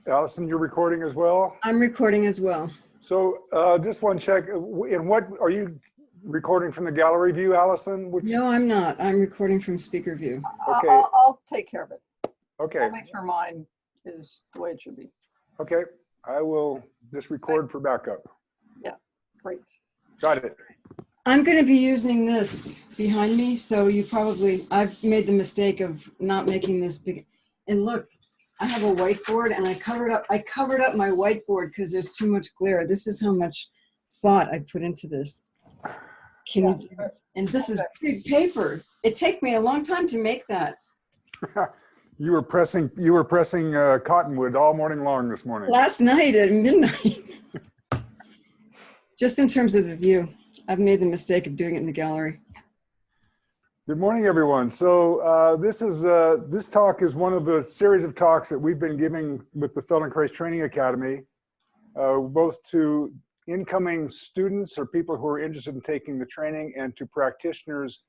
Allison, you're recording as well? I'm recording as well. So just one check. In what are you recording from the gallery view, Allison? No, I'm not. I'm recording from speaker view. Okay. I'll take care of it. Okay. I'll make sure mine is the way it should be. Okay. I will just record for backup. Yeah, great. Got it. I'm going to be using this behind me, so I've made the mistake of not making this big. And look, I have a whiteboard, and I covered up my whiteboard because there's too much glare. This is how much thought I put into this. Can you do this? And this is big paper. It took me a long time to make that. You were pressing cottonwood all morning long this morning. Last night at midnight. Just in terms of the view, I've made the mistake of doing it in the gallery. Good morning, everyone. So this talk is one of the series of talks that we've been giving with the Feldenkrais Training Academy, both to incoming students or people who are interested in taking the training, and to practitioners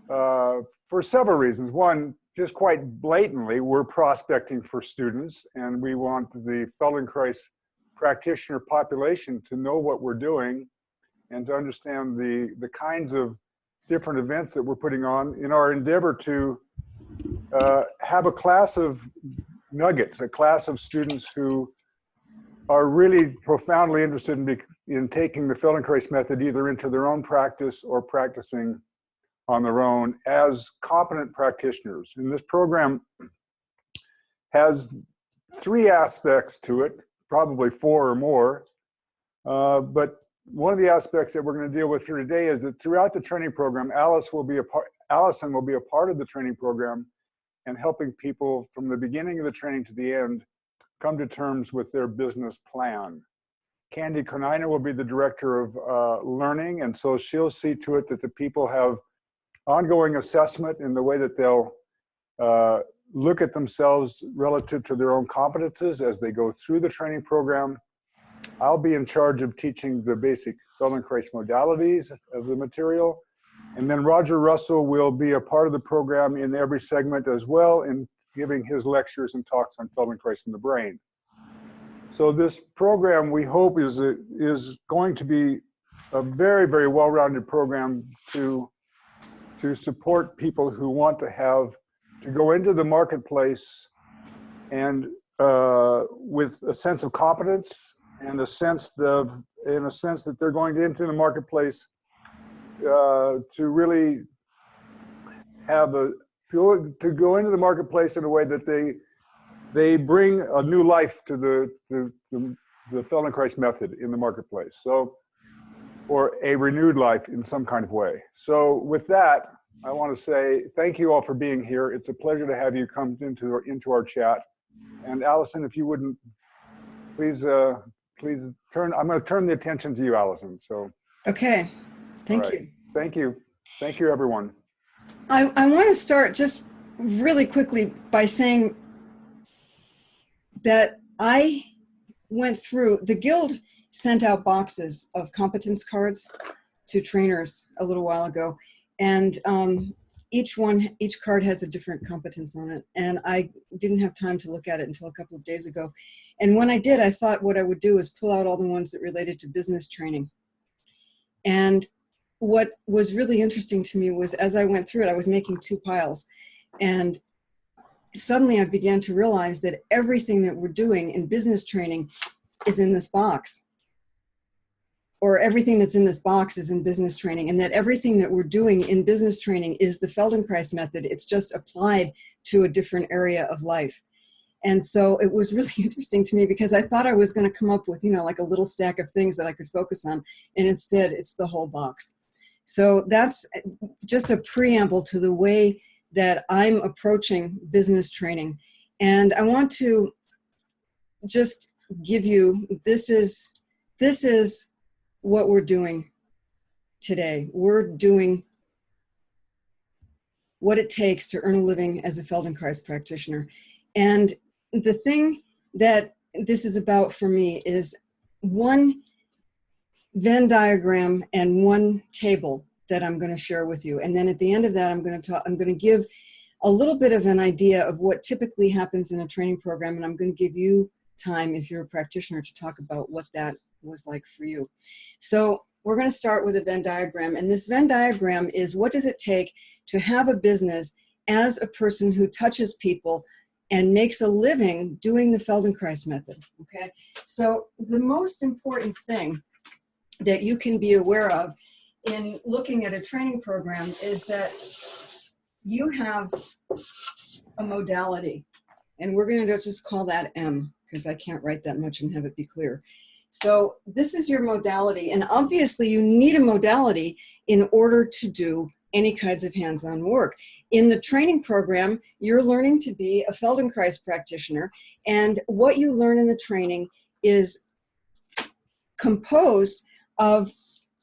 for several reasons. One, just quite blatantly, we're prospecting for students, and we want the Feldenkrais practitioner population to know what we're doing and to understand the kinds of different events that we're putting on in our endeavor to have a class of nuggets, a class of students who are really profoundly interested in taking the Feldenkrais method either into their own practice or practicing on their own as competent practitioners. And this program has three aspects to it, probably four or more, but one of the aspects that we're going to deal with here today is that throughout the training program, Allison will be a part of the training program and helping people from the beginning of the training to the end come to terms with their business plan. Candy Konina will be the director of learning, and so she'll see to it that the people have ongoing assessment in the way that they'll look at themselves relative to their own competences as they go through the training program. I'll be in charge of teaching the basic Feldenkrais modalities of the material. And then Roger Russell will be a part of the program in every segment as well, in giving his lectures and talks on Feldenkrais in the brain. So this program, we hope, is going to be a very, very well-rounded program to support people who want to go into the marketplace and with a sense of competence, and in a sense that they're going into the marketplace to really go into the marketplace in a way that they bring a new life to the Feldenkrais method in the marketplace. So, or a renewed life in some kind of way. So with that, I want to say thank you all for being here. It's a pleasure to have you come into our chat. And Allison, if you wouldn't, please turn. I'm going to turn the attention to you, Allison. So. Okay. Thank you. Thank you. Thank you, everyone. I want to start just really quickly by saying that I went through, the Guild sent out boxes of competence cards to trainers a little while ago. And each card has a different competence on it. And I didn't have time to look at it until a couple of days ago. And when I did, I thought what I would do is pull out all the ones that related to business training. And what was really interesting to me was, as I went through it, I was making two piles. And suddenly I began to realize that everything that we're doing in business training is in this box. Or everything that's in this box is in business training, and that everything that we're doing in business training is the Feldenkrais method. It's just applied to a different area of life. And so it was really interesting to me because I thought I was going to come up with, like a little stack of things that I could focus on. And instead, it's the whole box. So that's just a preamble to the way that I'm approaching business training. And I want to just give you, this is what we're doing today. We're doing what it takes to earn a living as a Feldenkrais practitioner. And the thing that this is about for me is one Venn diagram and one table that I'm going to share with you. And then at the end of that, I'm going to give a little bit of an idea of what typically happens in a training program, and I'm going to give you time, if you're a practitioner, to talk about what that was like for you. So we're going to start with a Venn diagram, and this Venn diagram is, what does it take to have a business as a person who touches people and makes a living doing the Feldenkrais method, okay? So the most important thing that you can be aware of in looking at a training program is that you have a modality, and we're going to just call that M, because I can't write that much and have it be clear. So this is your modality, and obviously you need a modality in order to do any kinds of hands-on work. In the training program, you're learning to be a Feldenkrais practitioner, and what you learn in the training is composed of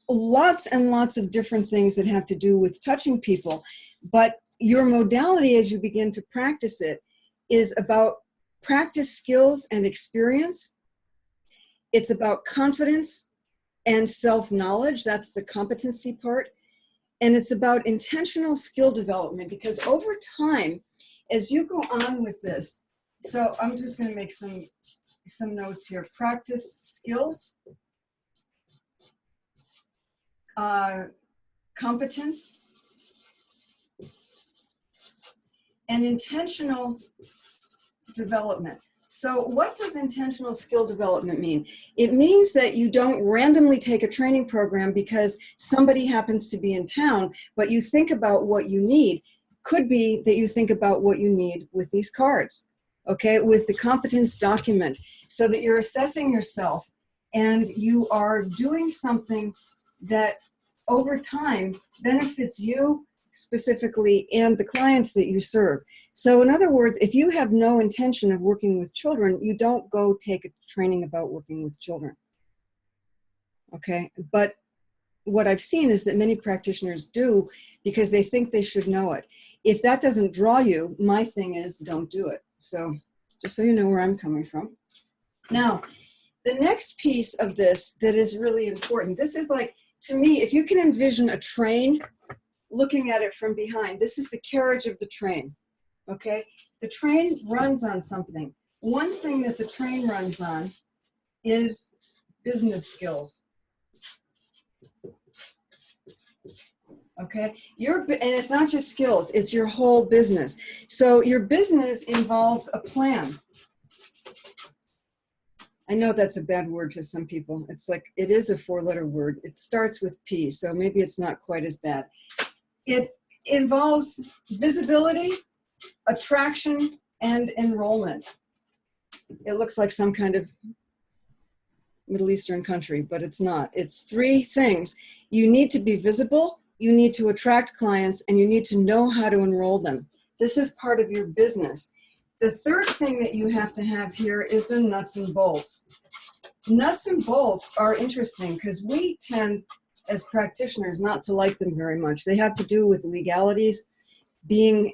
lots and lots of different things that have to do with touching people. But your modality, as you begin to practice it, is about practice skills and experience. It's about confidence and self-knowledge. That's the competency part. And it's about intentional skill development, because over time, as you go on with this, so I'm just going to make some notes here. Practice skills, competence, and intentional development. So what does intentional skill development mean? It means that you don't randomly take a training program because somebody happens to be in town, but you think about what you need. Could be that you think about what you need with these cards, okay, with the competence document, so that you're assessing yourself and you are doing something that over time benefits you specifically and the clients that you serve. So in other words, if you have no intention of working with children, you don't go take a training about working with children. Okay, but what I've seen is that many practitioners do because they think they should know it. If that doesn't draw you, my thing is don't do it. So just so you know where I'm coming from. Now, the next piece of this that is really important, this is like, to me, if you can envision a train, looking at it from behind, this is the carriage of the train, okay? The train runs on something. One thing that the train runs on is business skills, okay? And it's not just skills, it's your whole business. So your business involves a plan. I know that's a bad word to some people. It's like, it is a 4-letter word. It starts with P, so maybe it's not quite as bad. It involves visibility, attraction, and enrollment. It looks like some kind of Middle Eastern country, but it's not. It's 3 things. You need to be visible, you need to attract clients, and you need to know how to enroll them. This is part of your business. The third thing that you have to have here is the nuts and bolts. Nuts and bolts are interesting because we tend, as practitioners, not to like them very much. They have to do with legalities, being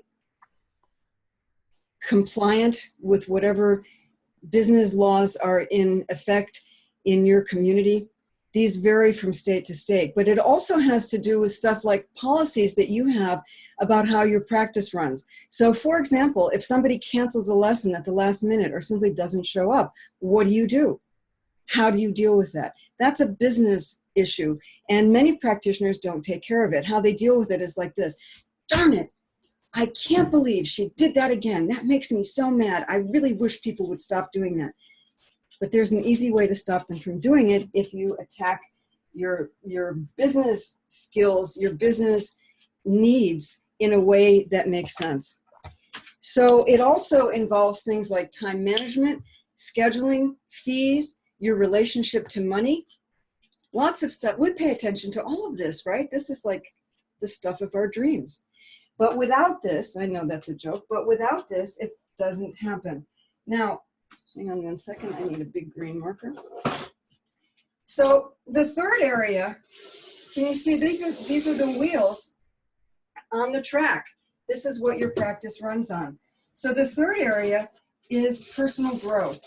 compliant with whatever business laws are in effect in your community. These vary from state to state, but it also has to do with stuff like policies that you have about how your practice runs. So for example, if somebody cancels a lesson at the last minute or simply doesn't show up, what do? How do you deal with that? That's a business issue, and many practitioners don't take care of it. How they deal with it is like this: darn it, I can't believe she did that again. That makes me so mad. I really wish people would stop doing that. But there's an easy way to stop them from doing it if you attack your business skills, your business needs in a way that makes sense. So it also involves things like time management, scheduling, fees, your relationship to money, lots of stuff. We pay attention to all of this, right? This is like the stuff of our dreams. But without this, I know that's a joke, but without this, it doesn't happen. Now, hang on 1 second, I need a big green marker. So the third area, can you see these are the wheels on the track. This is what your practice runs on. So the third area is personal growth.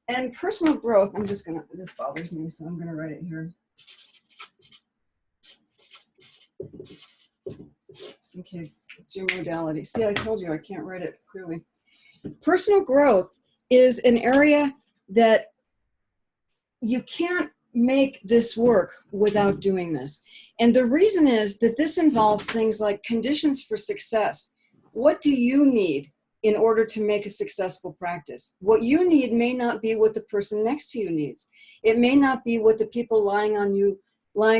And personal growth, this bothers me, so I'm gonna write it here. Just in case it's your modality. See, I told you I can't write it clearly. Personal growth is an area that you can't make this work without doing this. And the reason is that this involves things like conditions for success. What do you need in order to make a successful practice? What you need may not be what the person next to you needs. It may not be what the people lying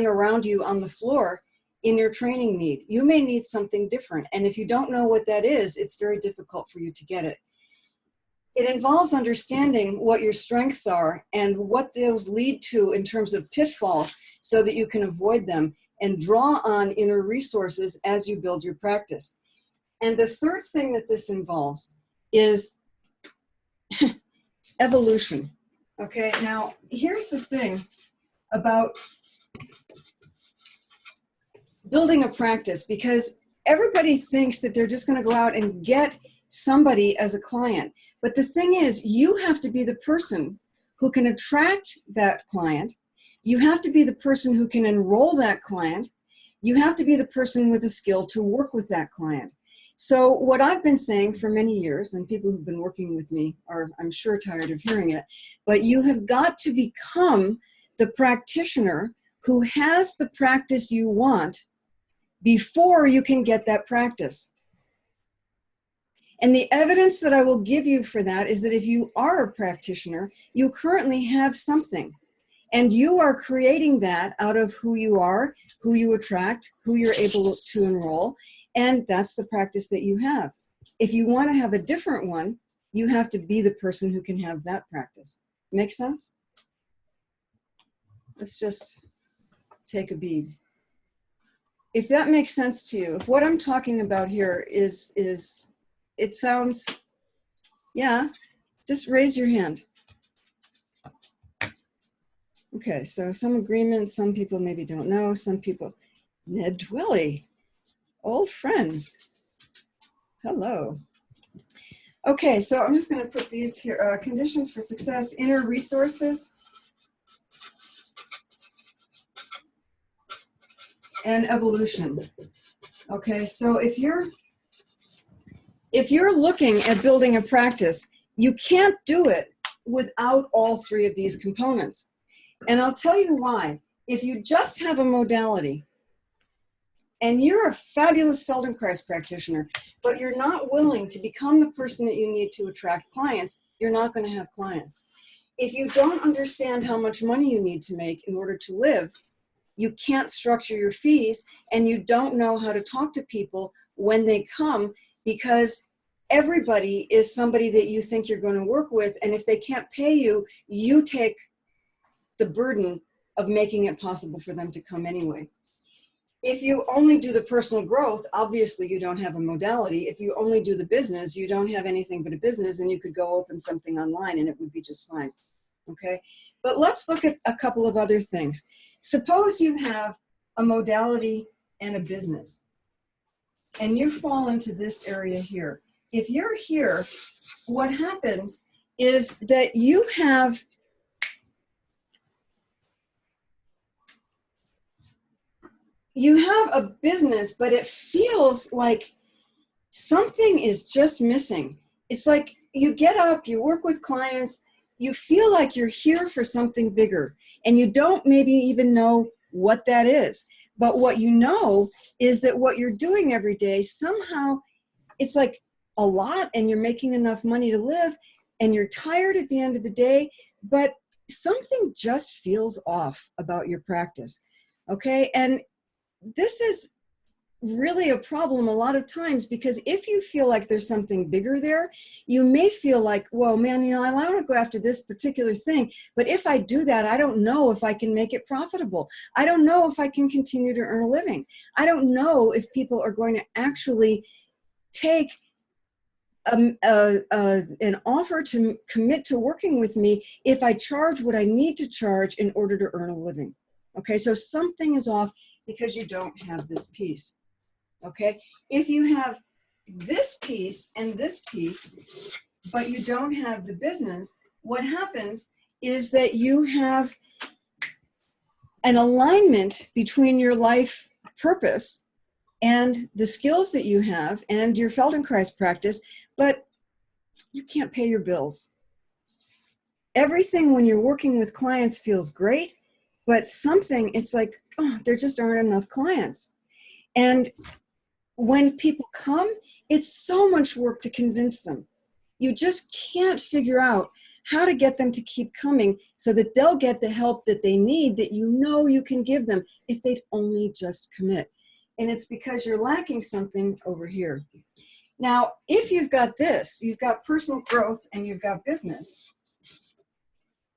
around you on the floor in your training need. You may need something different. And if you don't know what that is, it's very difficult for you to get it. It involves understanding what your strengths are and what those lead to in terms of pitfalls so that you can avoid them and draw on inner resources as you build your practice. And the third thing that this involves is evolution. Okay, now here's the thing about building a practice, because everybody thinks that they're just going to go out and get somebody as a client. But the thing is, you have to be the person who can attract that client. You have to be the person who can enroll that client. You have to be the person with the skill to work with that client. So what I've been saying for many years, and people who've been working with me are, I'm sure, tired of hearing it, but you have got to become the practitioner who has the practice you want before you can get that practice. And the evidence that I will give you for that is that if you are a practitioner, you currently have something. And you are creating that out of who you are, who you attract, who you're able to enroll, and that's the practice that you have. If you want to have a different one, you have to be the person who can have that practice. Make sense? Let's just take a bead. If that makes sense to you, if what I'm talking about here is it sounds, yeah, just raise your hand. Okay, so some agreements, some people maybe don't know, some people, Ned Dwelly, old friends, hello. Okay, so I'm just gonna put these here, conditions for success, inner resources, and evolution. Okay, so if you're looking at building a practice, you can't do it without all three of these components. And I'll tell you why. If you just have a modality and you're a fabulous Feldenkrais practitioner, but you're not willing to become the person that you need to attract clients, you're not going to have clients. If you don't understand how much money you need to make in order to live, you can't structure your fees, and you don't know how to talk to people when they come, because everybody is somebody that you think you're going to work with, and if they can't pay you, you take the burden of making it possible for them to come anyway. If you only do the personal growth, obviously you don't have a modality. If you only do the business, you don't have anything but a business, and you could go open something online and it would be just fine. Okay? But let's look at a couple of other things. Suppose you have a modality and a business, and you fall into this area here. If you're here, what happens is that you have a business, but it feels like something is just missing. It's like you get up, you work with clients, you feel like you're here for something bigger, and you don't maybe even know what that is. But what you know is that what you're doing every day, somehow it's like a lot, and you're making enough money to live, and you're tired at the end of the day, but something just feels off about your practice. Okay? And this is really a problem a lot of times, because if you feel like there's something bigger there, you may feel like, well, man, you know, I want to go after this particular thing, but if I do that, I don't know if I can make it profitable. I don't know if I can continue to earn a living. I don't know if people are going to actually take an offer to commit to working with me if I charge what I need to charge in order to earn a living. Okay, so something is off because you don't have this piece. Okay, if you have this piece and this piece, but you don't have the business, what happens is that you have an alignment between your life purpose and the skills that you have and your Feldenkrais practice, but you can't pay your bills. Everything when you're working with clients feels great, but something, it's like, oh, there just aren't enough clients. And when people come, it's so much work to convince them. You just can't figure out how to get them to keep coming so that they'll get the help that they need, that you know you can give them if they'd only just commit. And it's because you're lacking something over here. Now, if you've got this, you've got personal growth and you've got business,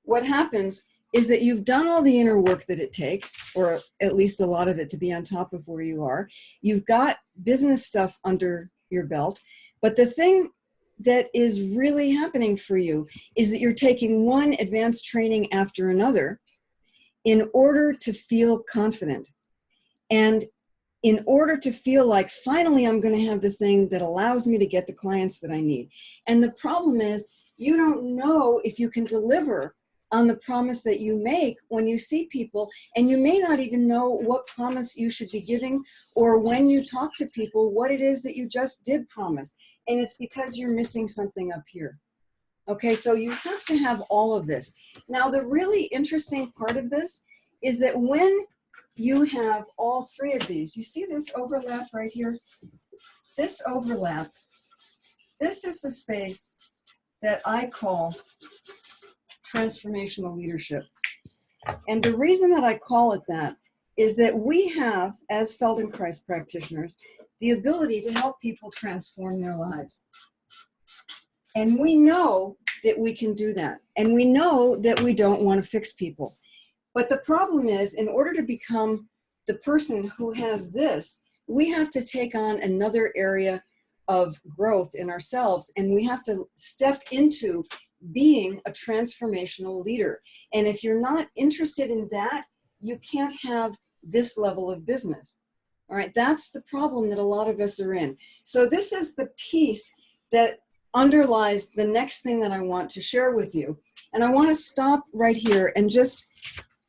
what happens is that you've done all the inner work that it takes, or at least a lot of it, to be on top of where you are. You've got business stuff under your belt, but the thing that is really happening for you is that you're taking one advanced training after another in order to feel confident. And in order to feel like, finally, I'm going to have the thing that allows me to get the clients that I need. And the problem is, you don't know if you can deliver on the promise that you make when you see people, and you may not even know what promise you should be giving, or when you talk to people, what it is that you just did promise. And it's because you're missing something up here. Okay, so you have to have all of this. Now, the really interesting part of this is that when you have all three of these, you see this overlap right here? This overlap, this is the space that I call transformational leadership. And the reason that I call it that is that we have, as Feldenkrais practitioners, the ability to help people transform their lives. And we know that we can do that. And we know that we don't want to fix people. But the problem is, in order to become the person who has this, we have to take on another area of growth in ourselves, and we have to step into being a transformational leader. And if you're not interested in that, you can't have this level of business. All right, that's the problem that a lot of us are in. So this is the piece that underlies the next thing that I want to share with you. And I want to stop right here and just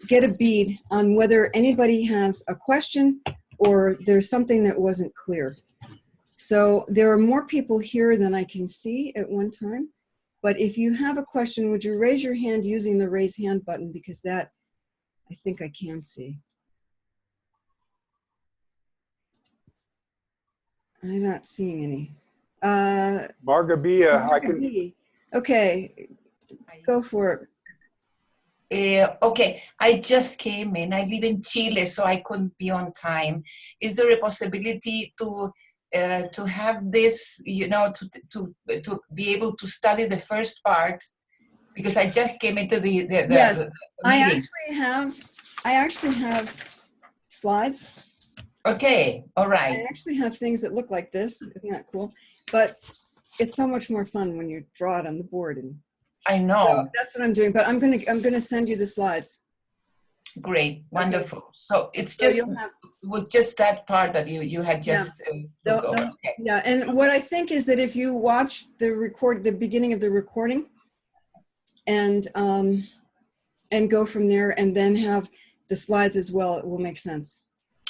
get a bead on whether anybody has a question or there's something that wasn't clear. So there are more people here than I can see at one time. But if you have a question, would you raise your hand using the raise hand button? Because that, I think I can see. I'm not seeing any. Margabia, I can. B. Okay, go for it. Okay, I just came in. I live in Chile, so I couldn't be on time. Is there a possibility to have this, you know, to be able to study the first part? Because I just came into the Yes, the I meeting. actually have slides. Okay, all I right. actually have things that look like this. Isn't that cool? But it's so much more fun when you draw it on the board, and I so know. that's what I'm doing. But I'm gonna send you the slides. Great, wonderful. So it's So just you'll have, it was just that part that you had just looked over. Okay. yeah. And what I think is that if you watch the beginning of the recording, and go from there, and then have the slides as well, it will make sense.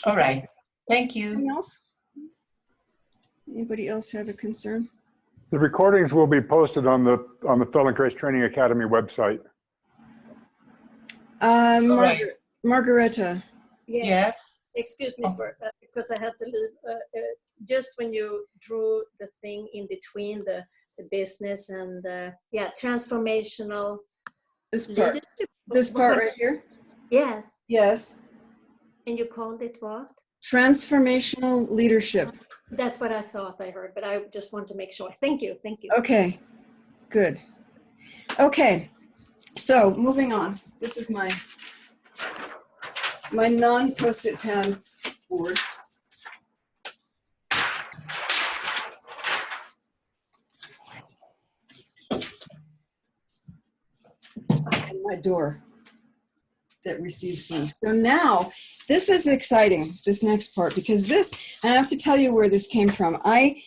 All right. Thank you. Anything else? Anybody else have a concern? The recordings will be posted on the Feldenkrais Training Academy website. right. Margareta. Yes. Excuse me for because I had to leave. Just when you drew the thing in between the business and transformational This part. leadership. This part right here. Yes. Yes. And you called it what? Transformational leadership. That's what I thought I heard, but I just want to make sure. Thank you. Thank you. Okay. Good. Okay. So moving on. This is my non-post-it pad board. And my door that receives things. So now, this is exciting, this next part, because this, and I have to tell you where this came from. I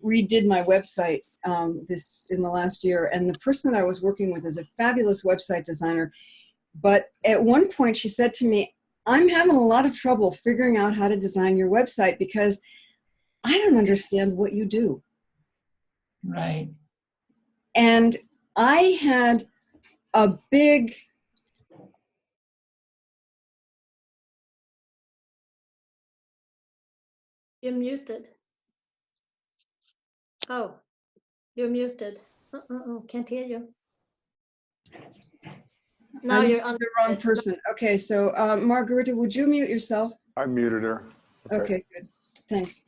redid my website in the last year, and the person that I was working with is a fabulous website designer. But at one point she said to me, I'm having a lot of trouble figuring out how to design your website because I don't understand what you do. Right. And I had a big, You're muted. Oh, you're muted. Can't hear you. Now I'm you're on the wrong person. Okay, so Margarita, would you mute yourself? I muted her. Okay, good. Thanks.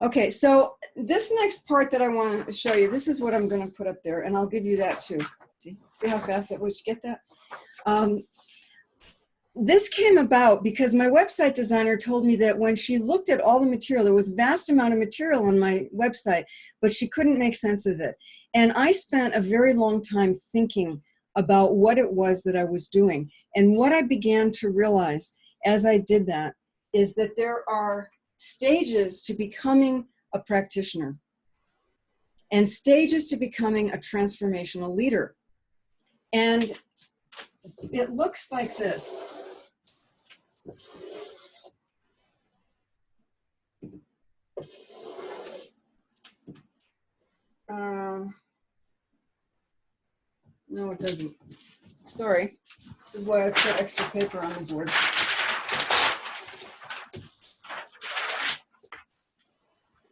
Okay, so this next part that I want to show you, this is what I'm going to put up there, and I'll give you that too. See how fast that was? You get that? This came about because my website designer told me that when she looked at all the material, there was a vast amount of material on my website, but she couldn't make sense of it. And I spent a very long time thinking about what it was that I was doing. And what I began to realize as I did that is that there are stages to becoming a practitioner and stages to becoming a transformational leader. And it looks like this. No, it doesn't. Sorry. This is why I put extra paper on the board.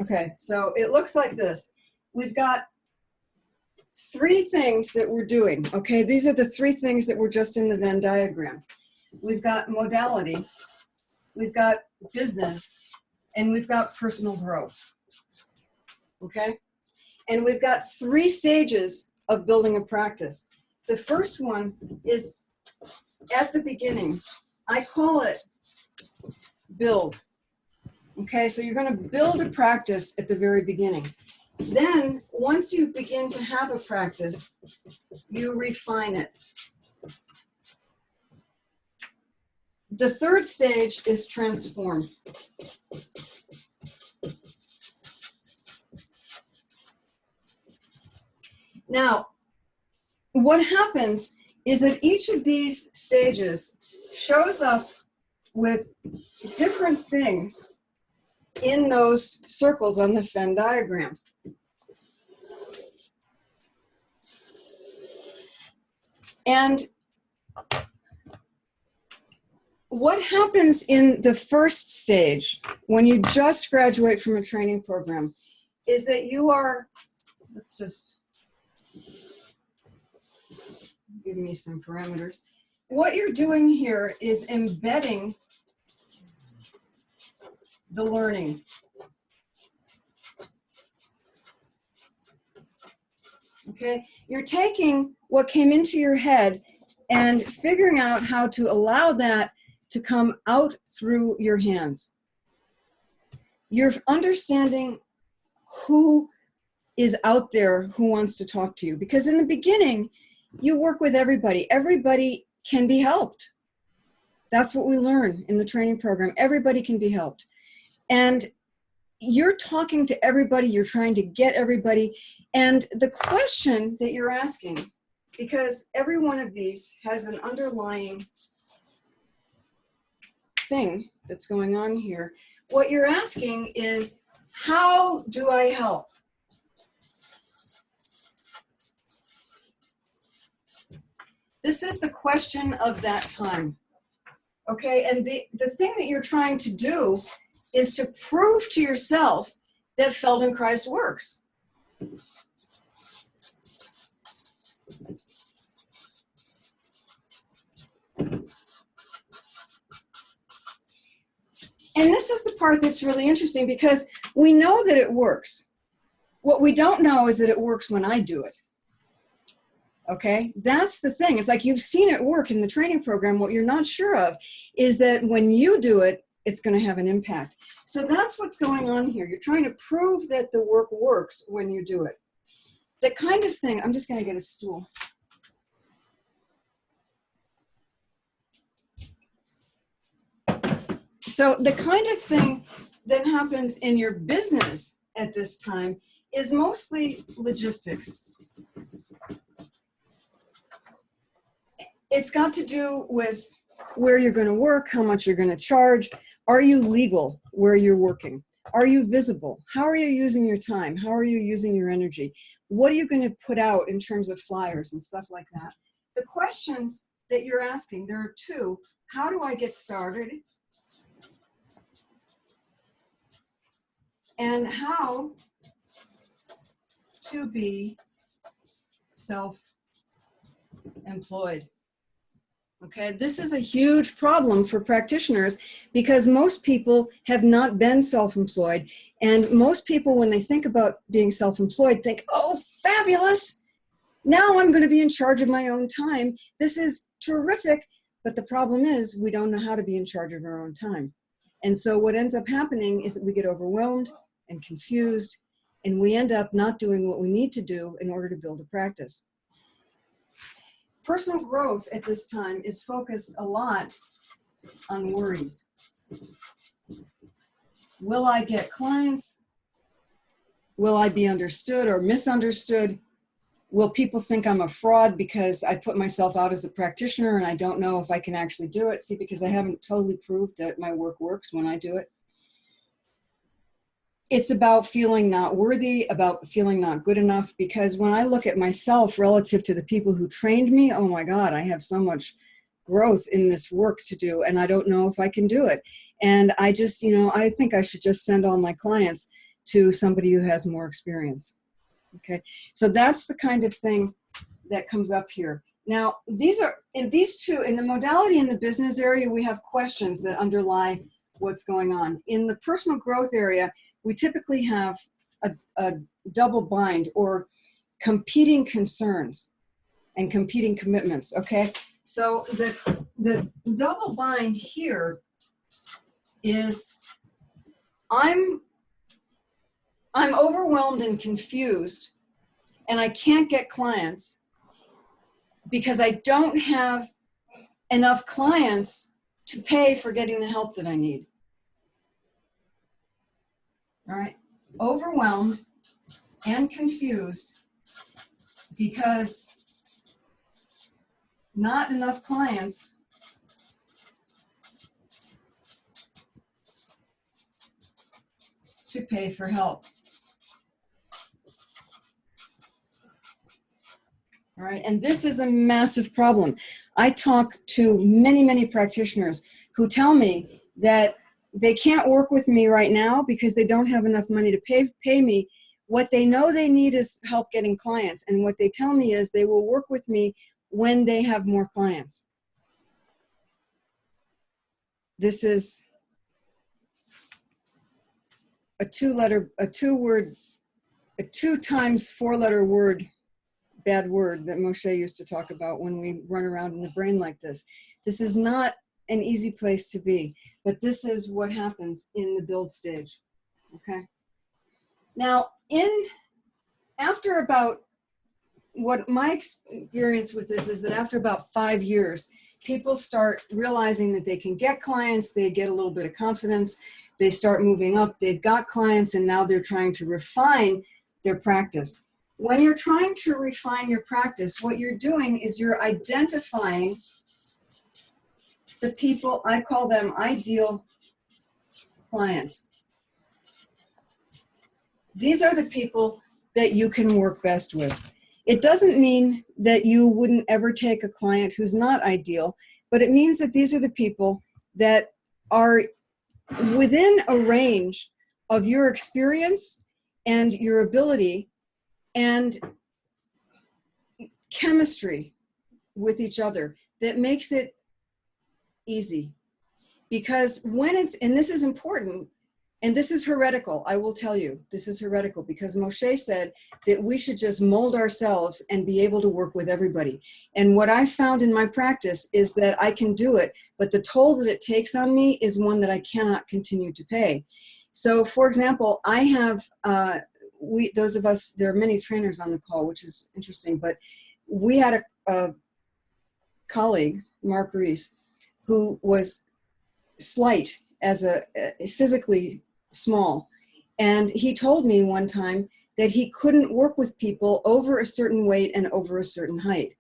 Okay, so it looks like this. We've got 3 things that we're doing, okay? These are the 3 things that were just in the Venn diagram. We've got modality, we've got business, and we've got personal growth, okay? And we've got 3 stages of building a practice. The first one is at the beginning. I call it build. Okay, so you're going to build a practice at the very beginning. Then, once you begin to have a practice, you refine it. The third stage is transform. Now, what happens is that each of these stages shows up with different things in those circles on the Venn diagram. And what happens in the first stage when you just graduate from a training program is that you are, let's just give me some parameters. What you're doing here is embedding the learning. Okay, you're taking what came into your head and figuring out how to allow that to come out through your hands. You're understanding who is out there who wants to talk to you, because in the beginning, you work with everybody. Everybody can be helped. That's what we learn in the training program. Everybody can be helped. And you're talking to everybody. You're trying to get everybody. And the question that you're asking, because every one of these has an underlying thing that's going on here, what you're asking is, how do I help? This is the question of that time, okay? And the thing that you're trying to do is to prove to yourself that Feldenkrais works. And this is the part that's really interesting, because we know that it works. What we don't know is that it works when I do it. Okay, that's the thing. It's like you've seen it work in the training program. What you're not sure of is that when you do it, it's going to have an impact. So that's what's going on here. You're trying to prove that the work works when you do it. The kind of thing, I'm just going to get a stool. So the kind of thing that happens in your business at this time is mostly logistics. It's got to do with where you're going to work, how much you're going to charge. Are you legal where you're working? Are you visible? How are you using your time? How are you using your energy? What are you going to put out in terms of flyers and stuff like that? The questions that you're asking, there are two. How do I get started? And how to be self-employed. Okay, this is a huge problem for practitioners because most people have not been self-employed, and most people, when they think about being self-employed, think, oh, fabulous, now I'm going to be in charge of my own time. This is terrific, but the problem is we don't know how to be in charge of our own time. And so what ends up happening is that we get overwhelmed and confused, and we end up not doing what we need to do in order to build a practice. Personal growth at this time is focused a lot on worries. Will I get clients? Will I be understood or misunderstood? Will people think I'm a fraud because I put myself out as a practitioner and I don't know if I can actually do it? See, because I haven't totally proved that my work works when I do it. It's about feeling not worthy, about feeling not good enough, because when I look at myself relative to the people who trained me, oh my God, I have so much growth in this work to do, and I don't know if I can do it. And I just, I think I should just send all my clients to somebody who has more experience. Okay, so that's the kind of thing that comes up here. Now, these two, in the modality and the business area, we have questions that underlie what's going on. In the personal growth area, we typically have a double bind or competing concerns and competing commitments, okay? So the double bind here is I'm overwhelmed and confused and I can't get clients because I don't have enough clients to pay for getting the help that I need. All right, overwhelmed and confused because not enough clients to pay for help. All right, and this is a massive problem. I talk to many, many practitioners who tell me that they can't work with me right now because they don't have enough money to pay me. What they know they need is help getting clients. And what they tell me is they will work with me when they have more clients. This is a two times four-letter word, bad word that Moshe used to talk about when we run around in the brain like this. This is not an easy place to be, but this is what happens in the build stage, okay? Now, after about, what my experience with this is that after about 5 years, people start realizing that they can get clients, they get a little bit of confidence, they start moving up, they've got clients, and now they're trying to refine their practice. When you're trying to refine your practice, what you're doing is you're identifying the people, I call them ideal clients. These are the people that you can work best with. It doesn't mean that you wouldn't ever take a client who's not ideal, but it means that these are the people that are within a range of your experience and your ability and chemistry with each other that makes it easy. Because when it's, and this is important, and this is heretical, I will tell you, this is heretical, because Moshe said that we should just mold ourselves and be able to work with everybody. And what I found in my practice is that I can do it, but the toll that it takes on me is one that I cannot continue to pay. So for example, I have, those of us, there are many trainers on the call, which is interesting, but we had a colleague, Mark Reese, who was slight as physically small. And he told me one time that he couldn't work with people over a certain weight and over a certain height.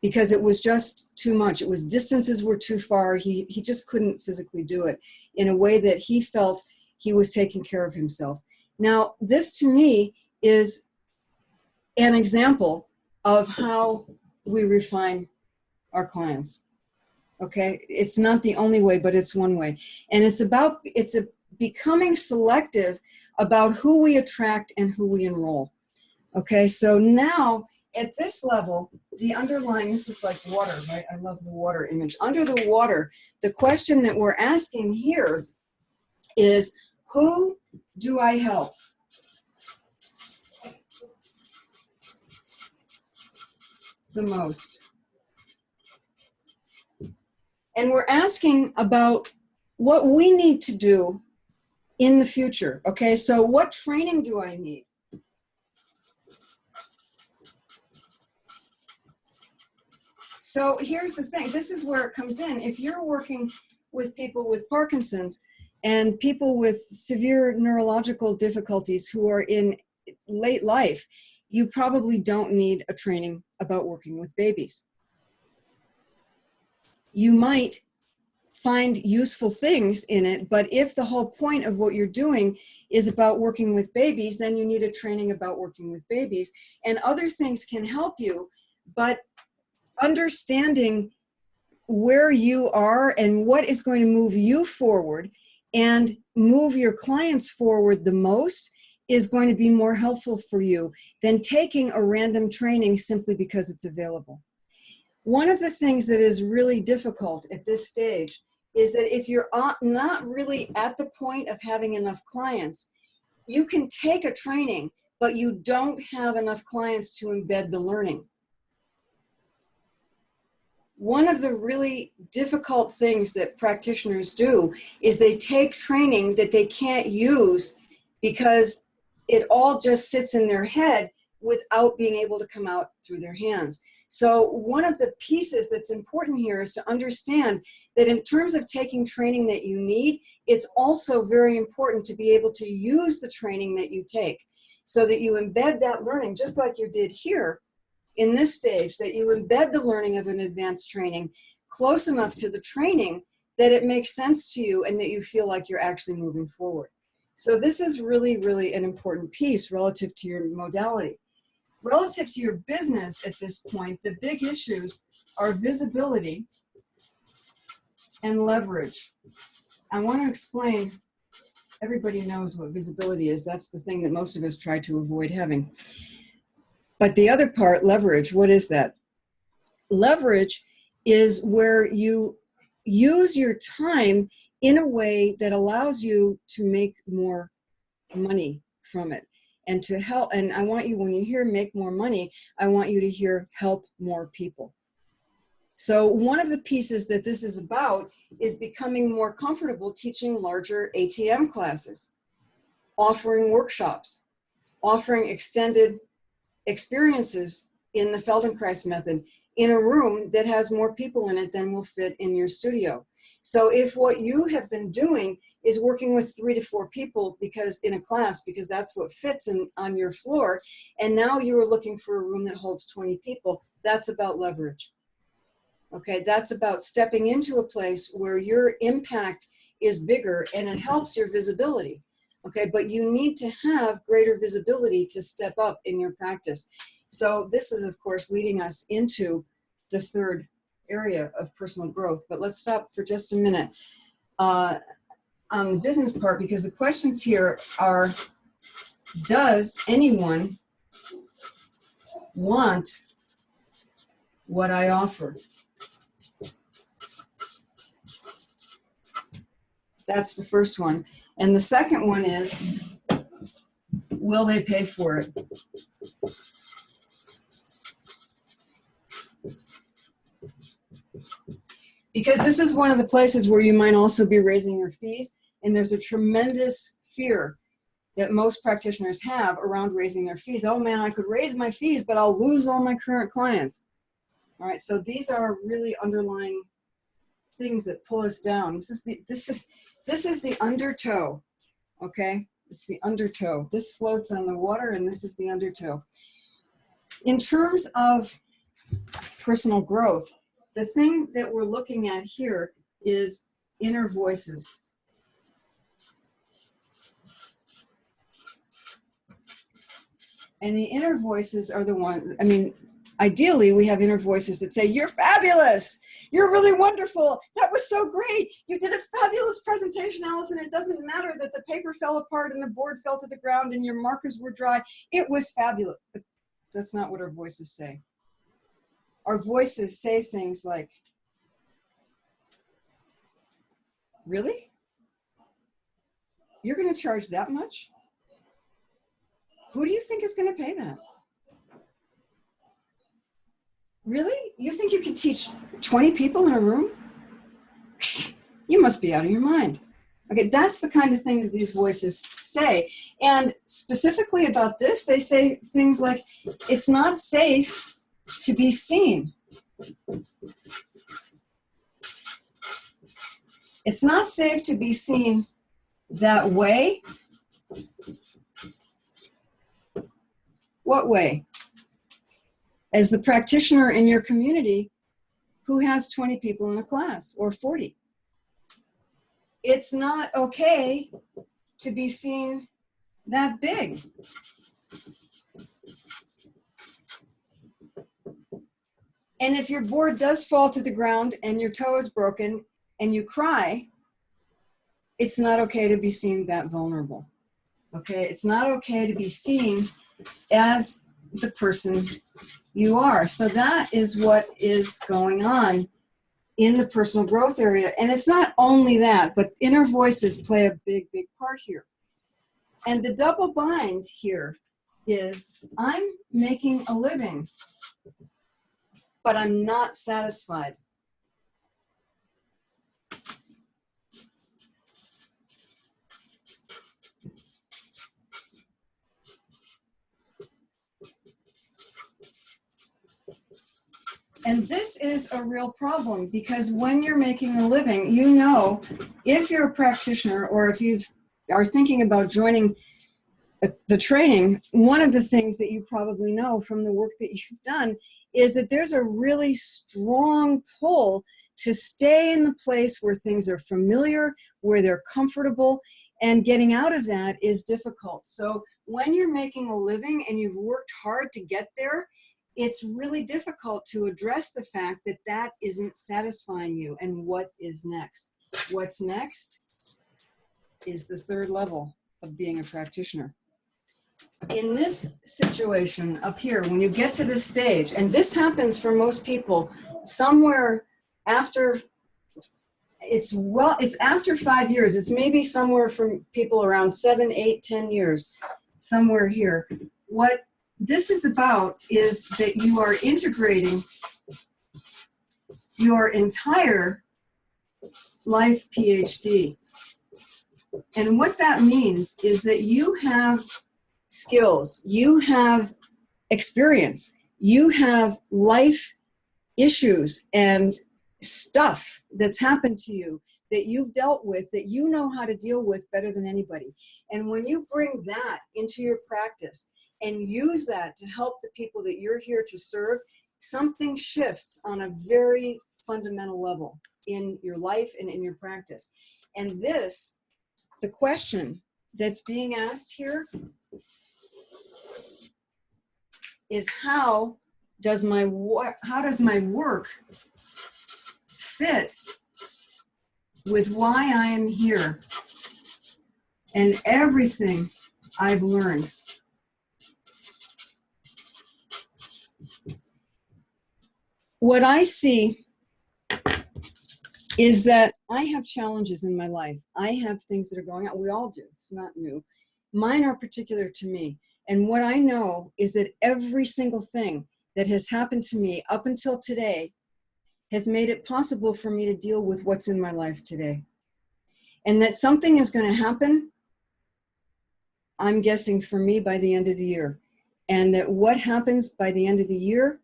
because it was just too much. It was distances were too far. He just couldn't physically do it in a way that he felt he was taking care of himself. Now, this to me is an example of how we refine our clients. Okay, it's not the only way, but it's one way. And it's becoming selective about who we attract and who we enroll. Okay, so now at this level, the underlying, this is like water, right? I love the water image. Under the water, the question that we're asking here is, who do I help? The most. And we're asking about what we need to do in the future. Okay, so what training do I need? So here's the thing, this is where it comes in. If you're working with people with Parkinson's and people with severe neurological difficulties who are in late life, you probably don't need a training about working with babies. You might find useful things in it, but if the whole point of what you're doing is about working with babies, then you need a training about working with babies. And other things can help you, but understanding where you are and what is going to move you forward and move your clients forward the most is going to be more helpful for you than taking a random training simply because it's available. One of the things that is really difficult at this stage is that if you're not really at the point of having enough clients, you can take a training, but you don't have enough clients to embed the learning. One of the really difficult things that practitioners do is they take training that they can't use because it all just sits in their head without being able to come out through their hands. So one of the pieces that's important here is to understand that in terms of taking training that you need, it's also very important to be able to use the training that you take so that you embed that learning, just like you did here in this stage, that you embed the learning of an advanced training close enough to the training that it makes sense to you and that you feel like you're actually moving forward. So this is really, really an important piece relative to your modality. Relative to your business at this point, the big issues are visibility and leverage. I want to explain, everybody knows what visibility is. That's the thing that most of us try to avoid having. But the other part, leverage, what is that? Leverage is where you use your time in a way that allows you to make more money from it. And to help, and I want you, when you hear make more money, I want you to hear help more people. So one of the pieces that this is about is becoming more comfortable teaching larger ATM classes, offering workshops, offering extended experiences in the Feldenkrais method in a room that has more people in it than will fit in your studio. So if what you have been doing is working with 3 to 4 people because in a class, because that's what fits on your floor, and now you are looking for a room that holds 20 people, that's about leverage. Okay, that's about stepping into a place where your impact is bigger and it helps your visibility. Okay, but you need to have greater visibility to step up in your practice. So this is, of course, leading us into the third area of personal growth. But let's stop for just a minute on the business part, because the questions here are, does anyone want what I offer? That's the first one. And the second one is, will they pay for it? Because this is one of the places where you might also be raising your fees, and there's a tremendous fear that most practitioners have around raising their fees. Oh man, I could raise my fees, but I'll lose all my current clients. All right, so these are really underlying things that pull us down. This is the undertow, okay? It's the undertow. This floats on the water, and this is the undertow. In terms of personal growth, the thing that we're looking at here is inner voices. And the inner voices are the one, I mean, ideally we have inner voices that say, you're fabulous, you're really wonderful, that was so great, you did a fabulous presentation, Allison. It doesn't matter that the paper fell apart and the board fell to the ground and your markers were dry, it was fabulous. But that's not what our voices say. Our voices say things like, really? You're going to charge that much? Who do you think is going to pay that? Really? You think you can teach 20 people in a room? You must be out of your mind. Okay, that's the kind of things these voices say. And specifically about this, they say things like, it's not safe to be seen. It's not safe to be seen that way. What way? As the practitioner in your community who has 20 people in a class or 40. It's not okay to be seen that big. And if your board does fall to the ground and your toe is broken and you cry, it's not okay to be seen that vulnerable. Okay, it's not okay to be seen as the person you are. So that is what is going on in the personal growth area. And it's not only that, but inner voices play a big, big part here. And the double bind here is, I'm making a living, but I'm not satisfied. And this is a real problem, because when you're making a living, you know, if you're a practitioner or if you are thinking about joining the training, one of the things that you probably know from the work that you've done is that there's a really strong pull to stay in the place where things are familiar, where they're comfortable, and getting out of that is difficult. So when you're making a living and you've worked hard to get there, it's really difficult to address the fact that that isn't satisfying you. And what is next? What's next is the third level of being a practitioner. In this situation up here, when you get to this stage, and this happens for most people somewhere after, it's after 5 years. It's maybe somewhere from people around 7, 8, 10 years, somewhere here. What this is about is that you are integrating your entire life PhD. And what that means is that you have skills, you have experience, you have life issues and stuff that's happened to you that you've dealt with, that you know how to deal with better than anybody. And when you bring that into your practice and use that to help the people that you're here to serve, something shifts on a very fundamental level in your life and in your practice. And this, the question that's being asked here is, how does my work fit with why I am here and everything I've learned? What I see is that I have challenges in my life. I have things that are going on. We all do. It's not new. Mine are particular to me. And what I know is that every single thing that has happened to me up until today has made it possible for me to deal with what's in my life today. And that something is going to happen, I'm guessing for me, by the end of the year. And that what happens by the end of the year,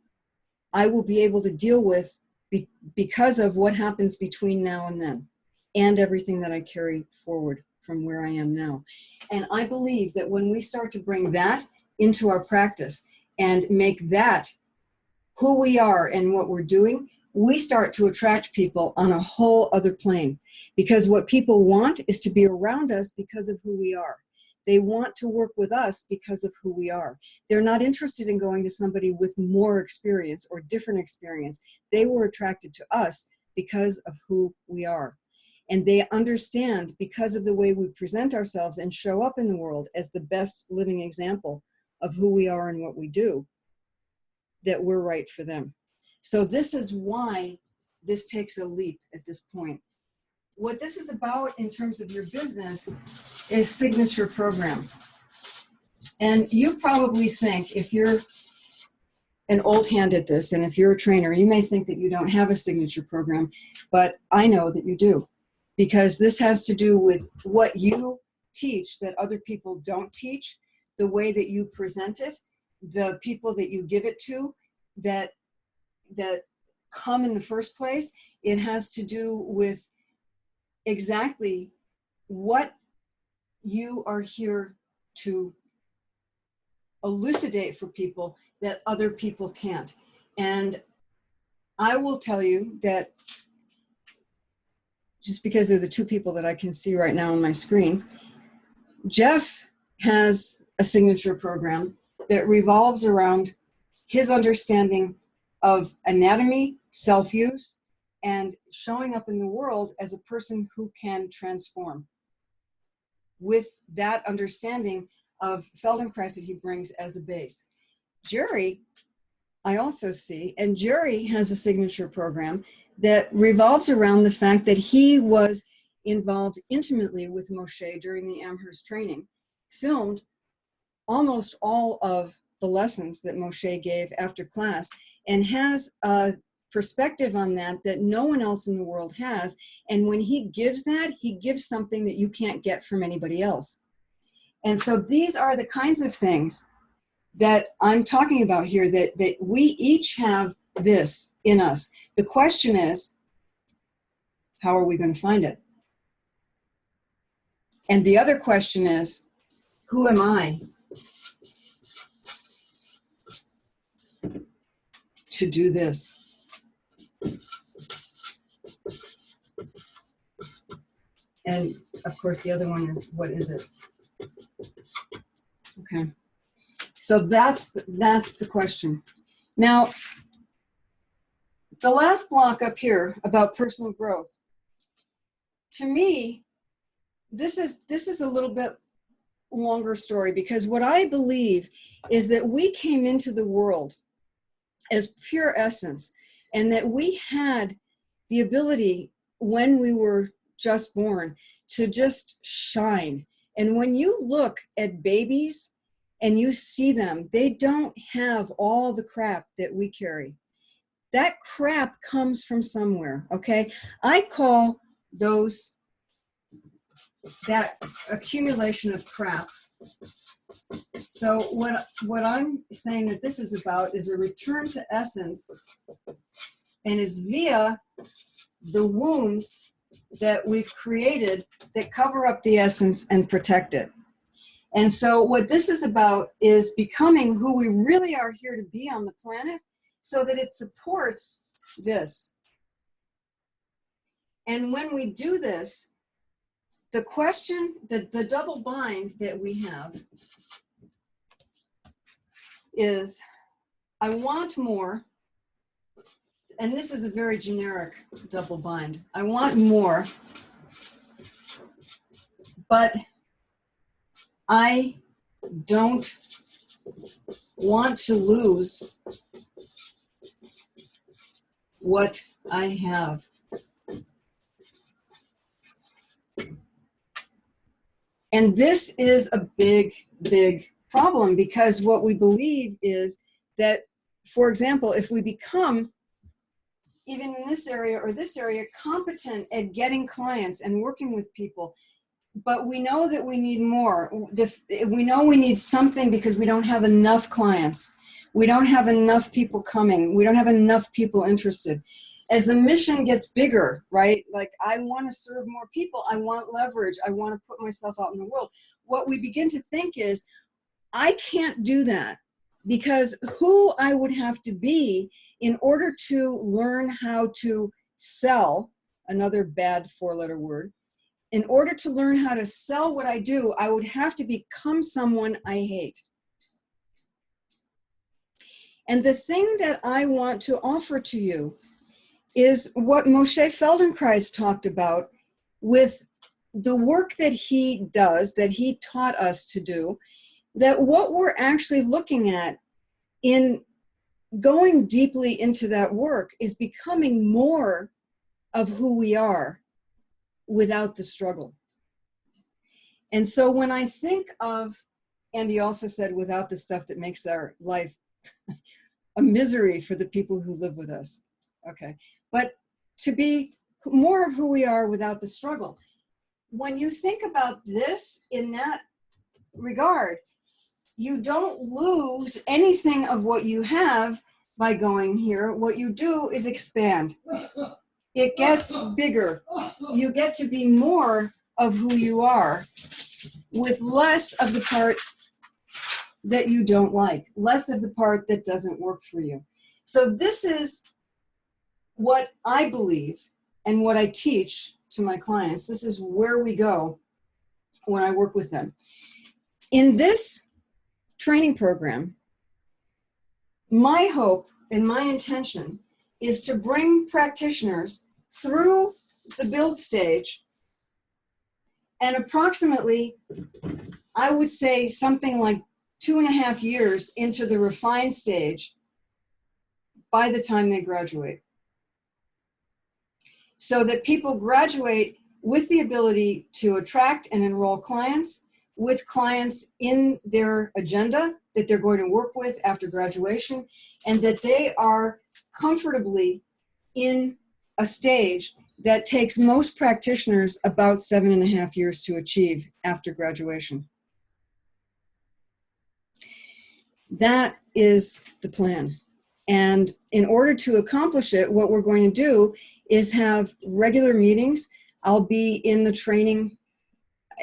I will be able to deal with because of what happens between now and then, and everything that I carry forward from where I am now. And I believe that when we start to bring that into our practice and make that who we are and what we're doing, we start to attract people on a whole other plane. Because what people want is to be around us because of who we are. They want to work with us because of who we are. They're not interested in going to somebody with more experience or different experience. They were attracted to us because of who we are. And they understand, because of the way we present ourselves and show up in the world as the best living example of who we are and what we do, that we're right for them. So this is why this takes a leap at this point. What this is about in terms of your business is signature program. And you probably think, if you're an old hand at this, and if you're a trainer, you may think that you don't have a signature program, but I know that you do, because this has to do with what you teach that other people don't teach, the way that you present it, the people that you give it to that come in the first place. It has to do with exactly what you are here to elucidate for people that other people can't. And I will tell you that, just because they're the two people that I can see right now on my screen, Jeff has a signature program that revolves around his understanding of anatomy, self-use, and showing up in the world as a person who can transform, with that understanding of Feldenkrais that he brings as a base. Jerry, I also see, and Jerry has a signature program that revolves around the fact that he was involved intimately with Moshe during the Amherst training, filmed almost all of the lessons that Moshe gave after class, and has a perspective on that that no one else in the world has. And when he gives that, he gives something that you can't get from anybody else. And so these are the kinds of things that I'm talking about here, that we each have this in us. The question is, how are we going to find it? And the other question is, who am I to do this? And of course, the other one is, what is it? Okay. So that's the question. Now, the last block up here about personal growth, to me, this is a little bit longer story, because what I believe is that we came into the world as pure essence, and that we had the ability when we were just born to just shine. And when you look at babies and you see them, they don't have all the crap that we carry. That crap comes from somewhere, okay? I call that accumulation of crap. So what I'm saying that this is about is a return to essence, and it's via the wounds that we've created that cover up the essence and protect it. And so what this is about is becoming who we really are here to be on the planet, so that it supports this. And when we do this, the question, the double bind that we have is, I want more, and this is a very generic double bind. I want more, but I don't want to lose what I have. And this is a big, big problem, because what we believe is that, for example, if we become, even in this area or this area, competent at getting clients and working with people, but we know that we need more. We know we need something because we don't have enough clients. We don't have enough people coming. We don't have enough people interested. As the mission gets bigger, right? Like, I want to serve more people. I want leverage. I want to put myself out in the world. What we begin to think is, I can't do that because who I would have to be in order to learn how to sell, another bad four-letter word, in order to learn how to sell what I do, I would have to become someone I hate. And the thing that I want to offer to you is what Moshe Feldenkrais talked about with the work that he does, that he taught us to do, that what we're actually looking at in going deeply into that work is becoming more of who we are without the struggle. And so when I think of, and he also said, without the stuff that makes our life a misery for the people who live with us. Okay. But to be more of who we are without the struggle. When you think about this in that regard, you don't lose anything of what you have by going here. What you do is expand. It gets bigger. You get to be more of who you are with less of the part that you don't like, less of the part that doesn't work for you. So this is what I believe and what I teach to my clients. This is where we go when I work with them. In this training program, my hope and my intention is to bring practitioners through the build stage and approximately, I would say something like 2.5 years into the refine stage by the time they graduate. So that people graduate with the ability to attract and enroll clients, with clients in their agenda that they're going to work with after graduation, and that they are comfortably in a stage that takes most practitioners about 7.5 years to achieve after graduation. That is the plan. And in order to accomplish it, what we're going to do is have regular meetings. I'll be in the training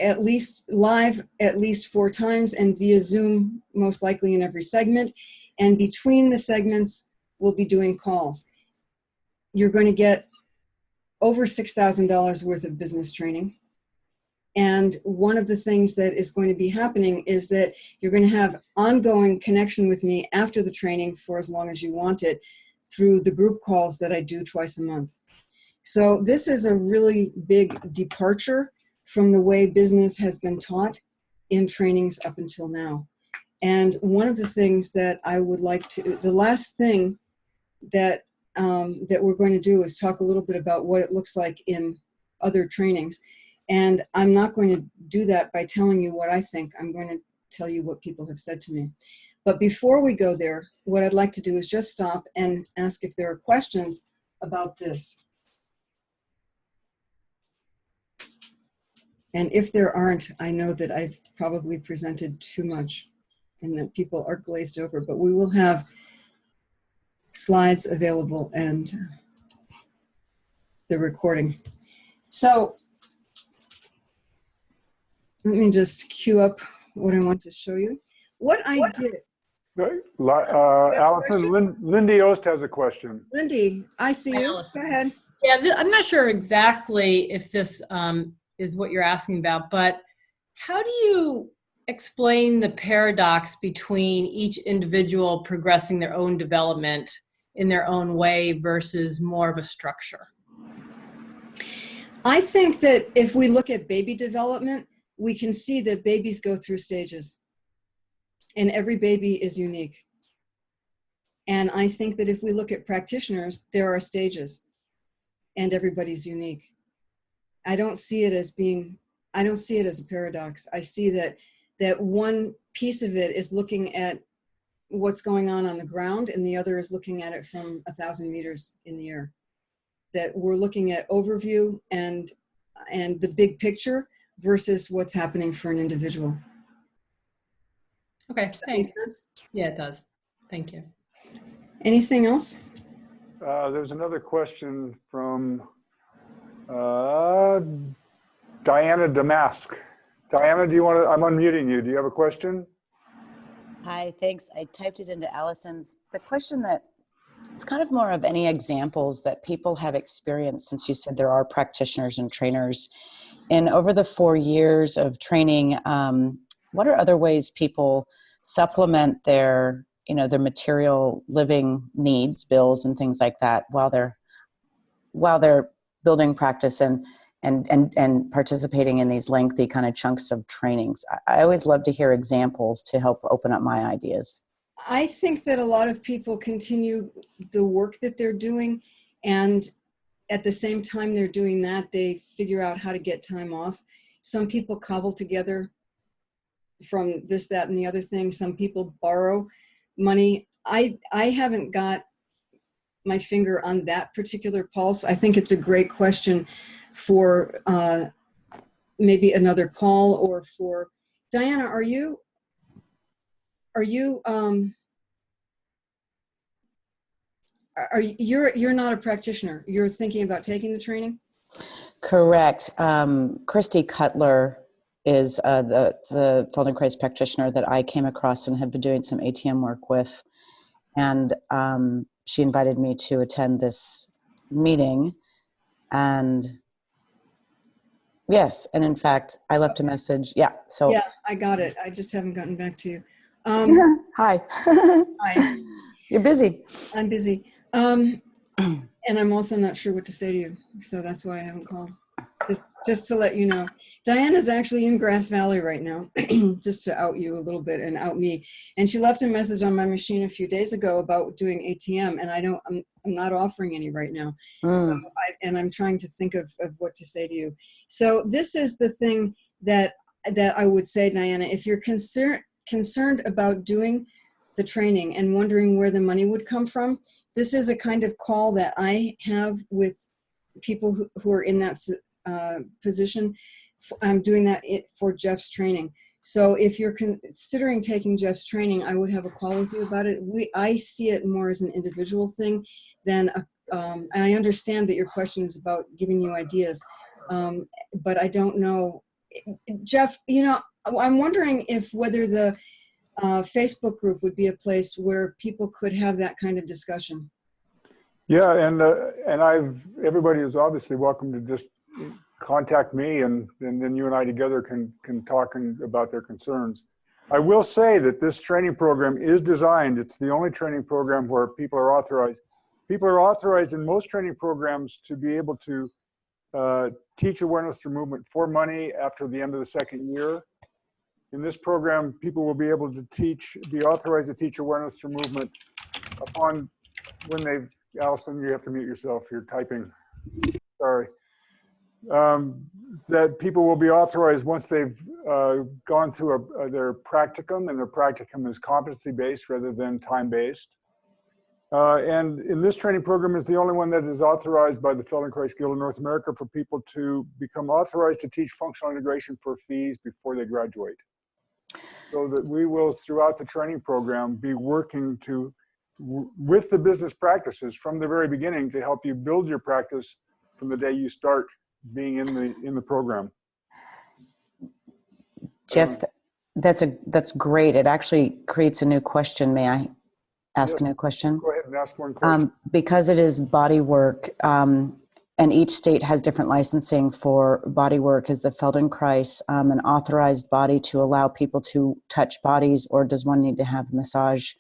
at least live at least 4 times and via Zoom, most likely in every segment. And between the segments, we'll be doing calls. You're going to get over $6,000 worth of business training. And one of the things that is going to be happening is that you're going to have ongoing connection with me after the training for as long as you want it through the group calls that I do twice a month. So this is a really big departure from the way business has been taught in trainings up until now. And one of the things that I would like to, the last thing that we're going to do is talk a little bit about what it looks like in other trainings. And I'm not going to do that by telling you what I think. I'm going to tell you what people have said to me. But before we go there, what I'd like to do is just stop and ask if there are questions about this. And if there aren't, I know that I've probably presented too much and that people are glazed over, but we will have slides available and the recording. So let me just queue up what I want to show you. What I did. Allison, Lindy Ost has a question. Lindy, I see you. Allison. Go ahead. Yeah, I'm not sure exactly if this is what you're asking about, but how do you explain the paradox between each individual progressing their own development in their own way versus more of a structure? I think that if we look at baby development, we can see that babies go through stages and every baby is unique. And I think that if we look at practitioners, there are stages and everybody's unique. I don't see it as a paradox. I see that one piece of it is looking at what's going on the ground and the other is looking at it from 1,000 meters in the air. That we're looking at overview and the big picture versus what's happening for an individual. Okay, Does that make sense? Yeah, it does. Thank you. Anything else? There's another question from Diana Damask. Diana, do you want to, I'm unmuting you. Do you have a question? Hi, thanks. I typed it into Allison's. The question that it's kind of more of any examples that people have experienced, since you said there are practitioners and trainers. And over the 4 years of training, what are other ways people supplement their, their material living needs, bills, and things like that while they're building practice and participating in these lengthy kind of chunks of trainings? I always love to hear examples to help open up my ideas. I think that a lot of people continue the work that they're doing, and at the same time they're doing that, they figure out how to get time off. Some people cobble together from this, that, and the other thing. Some people borrow money. I haven't got my finger on that particular pulse. I think it's a great question for maybe another call, or for Diana. You're not a practitioner. You're thinking about taking the training? Correct. Christy Cutler is the Feldenkrais practitioner that I came across and have been doing some ATM work with. And she invited me to attend this meeting. And yes, and in fact, I left a message. Yeah. So yeah, I got it. I just haven't gotten back to you. Hi. Hi. You're busy. I'm busy. And I'm also not sure what to say to you. So that's why I haven't called. Just to let you know. Diana's actually in Grass Valley right now, just to out you a little bit and out me. And she left a message on my machine a few days ago about doing ATM, and I'm not offering any right now. So I'm trying to think of what to say to you. So this is the thing that I would say, Diana, if you're concerned about doing the training and wondering where the money would come from, this is a kind of call that I have with people who are in that position. I'm doing that for Jeff's training. So if you're considering taking Jeff's training, I would have a call with you about it. I see it more as an individual thing than and I understand that your question is about giving you ideas, but I don't know. Jeff, I'm wondering whether the Facebook group would be a place where people could have that kind of discussion. Yeah, and everybody is obviously welcome to just contact me, and then you and I together can talk about their concerns. I will say that this training program is designed, it's the only training program where people are authorized. People are authorized in most training programs to be able to teach awareness through movement for money after the end of the second year. In this program, people will be able to be authorized to teach awareness through movement upon when they've, Allison, you have to mute yourself, you're typing, sorry. That people will be authorized once they've gone through their practicum, and their practicum is competency-based rather than time-based. And in this training program is the only one that is authorized by the Feldenkrais Guild of North America for people to become authorized to teach functional integration for fees before they graduate. So that we will, throughout the training program, be working with the business practices from the very beginning to help you build your practice from the day you start being in the program. Jeff, that's great. It actually creates a new question. May I ask a new question? Go ahead and ask one question. Because it is body work, and each state has different licensing for body work. Is the Feldenkrais an authorized body to allow people to touch bodies, or does one need to have massage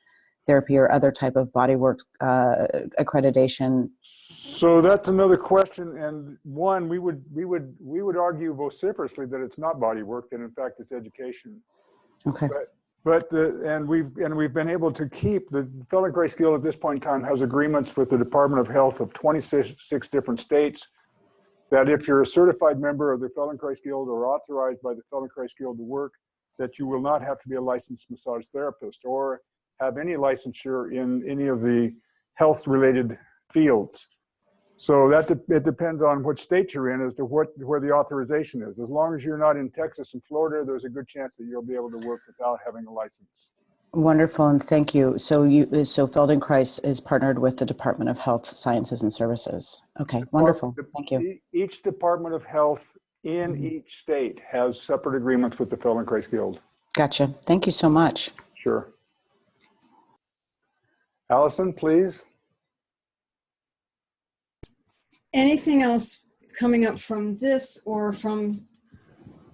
therapy or other type of body work accreditation? So that's another question, and one we would argue vociferously that it's not body work, that in fact it's education. Okay. And we've been able to keep the Feldenkrais Guild at this point in time has agreements with the Department of Health of 26 different states that if you're a certified member of the Feldenkrais Guild or authorized by the Feldenkrais Guild to work, that you will not have to be a licensed massage therapist or have any licensure in any of the health-related fields. So it depends on which state you're in as to where the authorization is. As long as you're not in Texas and Florida, there's a good chance that you'll be able to work without having a license. Wonderful, and thank you. So Feldenkrais is partnered with the Department of Health Sciences and Services. Okay, wonderful. Thank you. Each Department of Health in each state has separate agreements with the Feldenkrais Guild. Gotcha. Thank you so much. Sure. Allison, please. Anything else coming up from this or from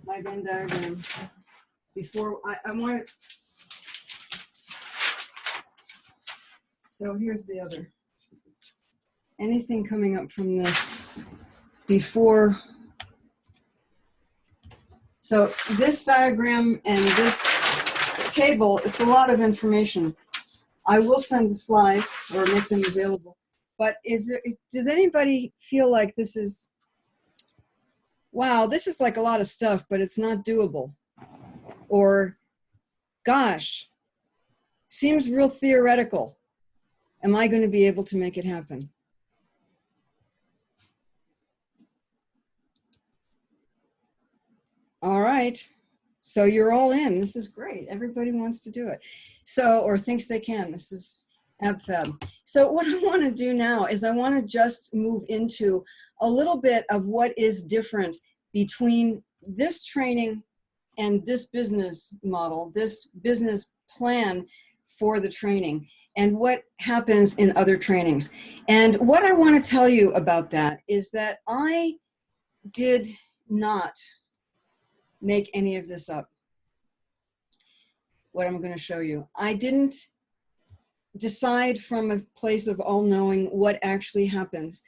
my Venn diagram? Before I want to, so here's the other. Anything coming up from this before? So this diagram and this table, it's a lot of information. I will send the slides or make them available. But does anybody feel like this is, wow, this is like a lot of stuff, but it's not doable? Or, gosh, seems real theoretical. Am I going to be able to make it happen? All right. So you're all in. This is great. Everybody wants to do it. So, or thinks they can. This is AbFab. So what I want to do now is I want to just move into a little bit of what is different between this training and this business model, this business plan for the training, and what happens in other trainings. And what I want to tell you about that is that I did not make any of this up, what I'm going to show you. I didn't decide from a place of all-knowing what actually happens.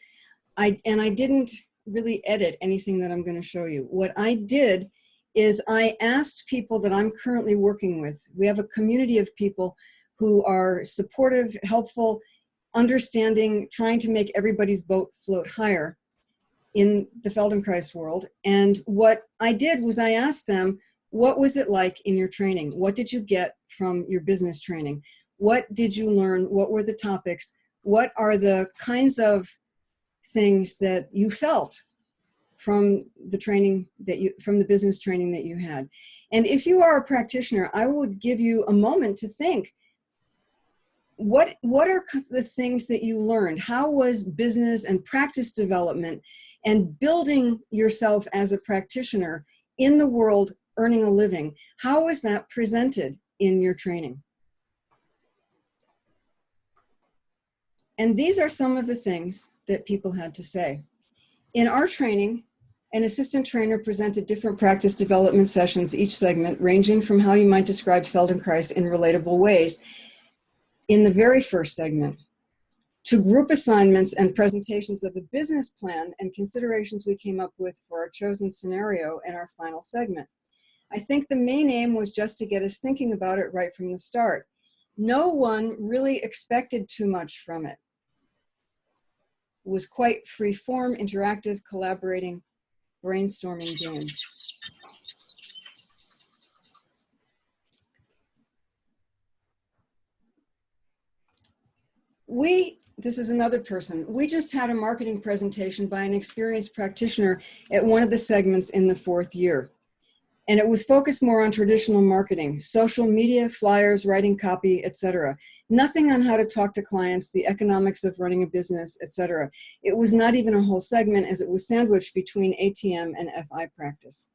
I didn't really edit anything that I'm going to show you. What I did is I asked people that I'm currently working with. We have a community of people who are supportive, helpful, understanding, trying to make everybody's boat float higher in the Feldenkrais world. And what I did was I asked them, what was it like in your training? What did you get from your business training? What did you learn? What were the topics? What are the kinds of things that you felt from the training from the business training that you had? And if you are a practitioner, I would give you a moment to think, what are the things that you learned? How was business and practice development and building yourself as a practitioner in the world, earning a living, how was that presented in your training? And these are some of the things that people had to say. In our training, an assistant trainer presented different practice development sessions, each segment ranging from how you might describe Feldenkrais in relatable ways in the very first segment, to group assignments and presentations of the business plan and considerations we came up with for our chosen scenario in our final segment. I think the main aim was just to get us thinking about it right from the start. No one really expected too much from it. It was quite free-form, interactive, collaborating, brainstorming games. This is another person. We just had a marketing presentation by an experienced practitioner at one of the segments in the 4th year. And it was focused more on traditional marketing, social media, flyers, writing copy, etc. Nothing on how to talk to clients, the economics of running a business, etc. It was not even a whole segment, as it was sandwiched between ATM and FI practice.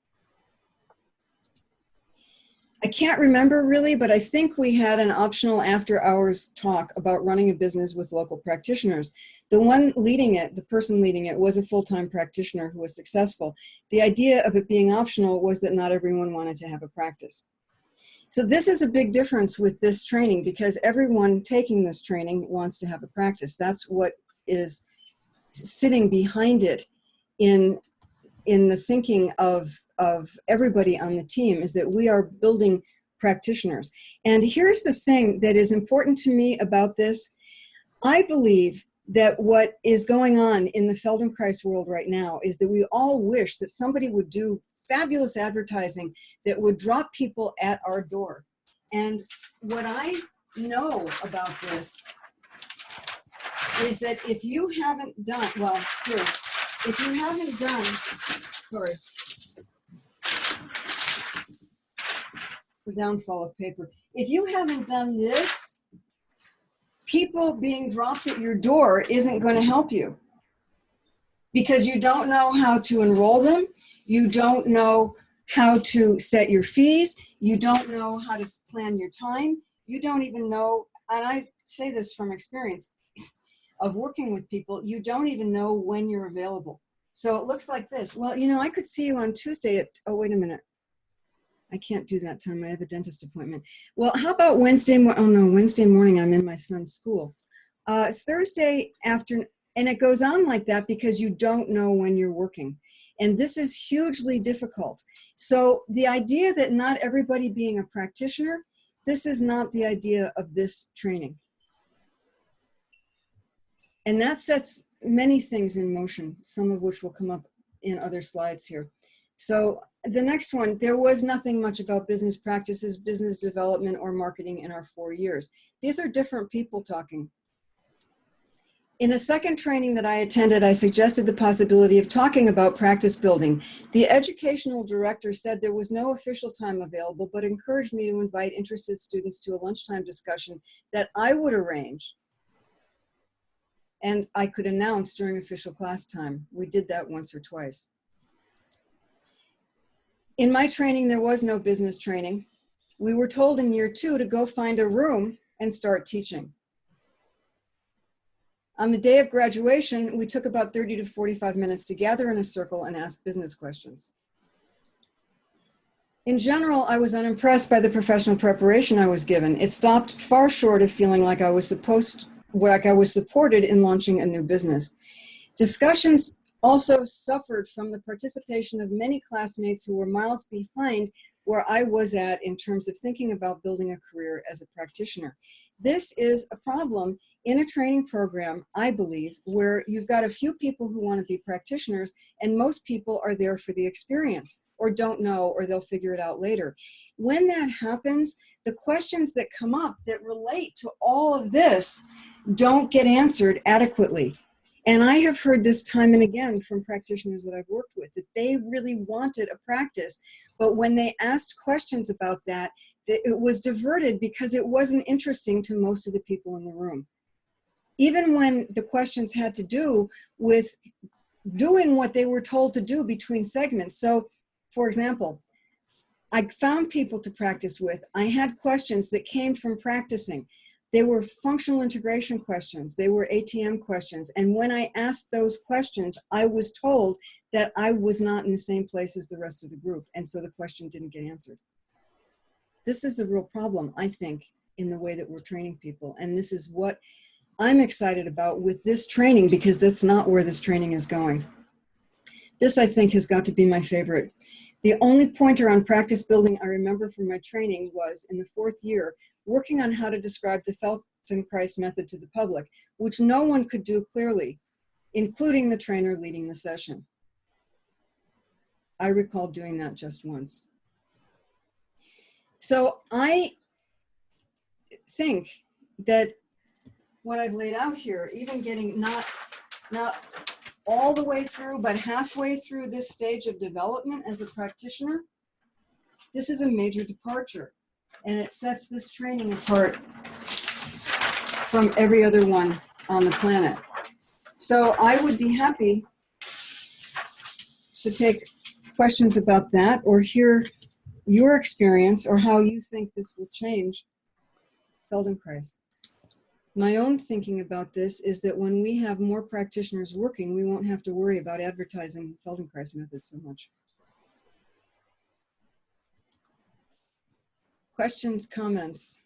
I can't remember really, but I think we had an optional after-hours talk about running a business with local practitioners. The one leading it, the person leading it, was a full-time practitioner who was successful. The idea of it being optional was that not everyone wanted to have a practice. So this is a big difference with this training, because everyone taking this training wants to have a practice. That's what is sitting behind it in the thinking of everybody on the team, is that we are building practitioners. And here's the thing that is important to me about this. I believe that what is going on in the Feldenkrais world right now is that we all wish that somebody would do fabulous advertising that would drop people at our door. And what I know about this is that if you haven't done, well, here, if you haven't done, sorry, it's the downfall of paper. If you haven't done this, people being dropped at your door isn't going to help you, because you don't know how to enroll them. You don't know how to set your fees. You don't know how to plan your time. You don't even know, and say this from experience of working with people, you don't even know when you're available. So it looks like this. Well, you know, I could see you on Tuesday at, oh, wait a minute. I can't do that time. I have a dentist appointment. Well, how about Wednesday? Oh no, Wednesday morning I'm in my son's school. Thursday afternoon, and it goes on like that because you don't know when you're working. And this is hugely difficult. So the idea that not everybody being a practitioner, this is not the idea of this training. And that sets many things in motion, some of which will come up in other slides here. So the next one, there was nothing much about business practices, business development, or marketing in our 4 years. These are different people talking. In a second training that I attended, I suggested the possibility of talking about practice building. The educational director said there was no official time available, but encouraged me to invite interested students to a lunchtime discussion that I would arrange and I could announce during official class time. We did that once or twice. In my training, there was no business training. We were told in year 2 to go find a room and start teaching. On the day of graduation, we took about 30 to 45 minutes to gather in a circle and ask business questions. In general, I was unimpressed by the professional preparation I was given. It stopped far short of feeling like I was supported in launching a new business. Discussions also suffered from the participation of many classmates who were miles behind where I was at in terms of thinking about building a career as a practitioner. This is a problem in a training program, I believe, where you've got a few people who want to be practitioners and most people are there for the experience or don't know, or they'll figure it out later. When that happens, the questions that come up that relate to all of this don't get answered adequately. And I have heard this time and again from practitioners that I've worked with, that they really wanted a practice, but when they asked questions about that, it was diverted because it wasn't interesting to most of the people in the room. Even when the questions had to do with doing what they were told to do between segments. So, for example, I found people to practice with. I had questions that came from practicing. They were functional integration questions. They were ATM questions. And when I asked those questions, I was told that I was not in the same place as the rest of the group. And so the question didn't get answered. This is a real problem, I think, in the way that we're training people. And this is what I'm excited about with this training, because that's not where this training is going. This, I think, has got to be my favorite. The only pointer on practice building I remember from my training was in the 4th year, working on how to describe the Feldenkrais method to the public, which no one could do clearly, including the trainer leading the session. I recall doing that just once. So I think that what I've laid out here, even getting not all the way through, but halfway through this stage of development as a practitioner, this is a major departure. And it sets this training apart from every other one on the planet. So I would be happy to take questions about that or hear your experience or how you think this will change Feldenkrais. My own thinking about this is that when we have more practitioners working, we won't have to worry about advertising the Feldenkrais method so much. Questions, comments?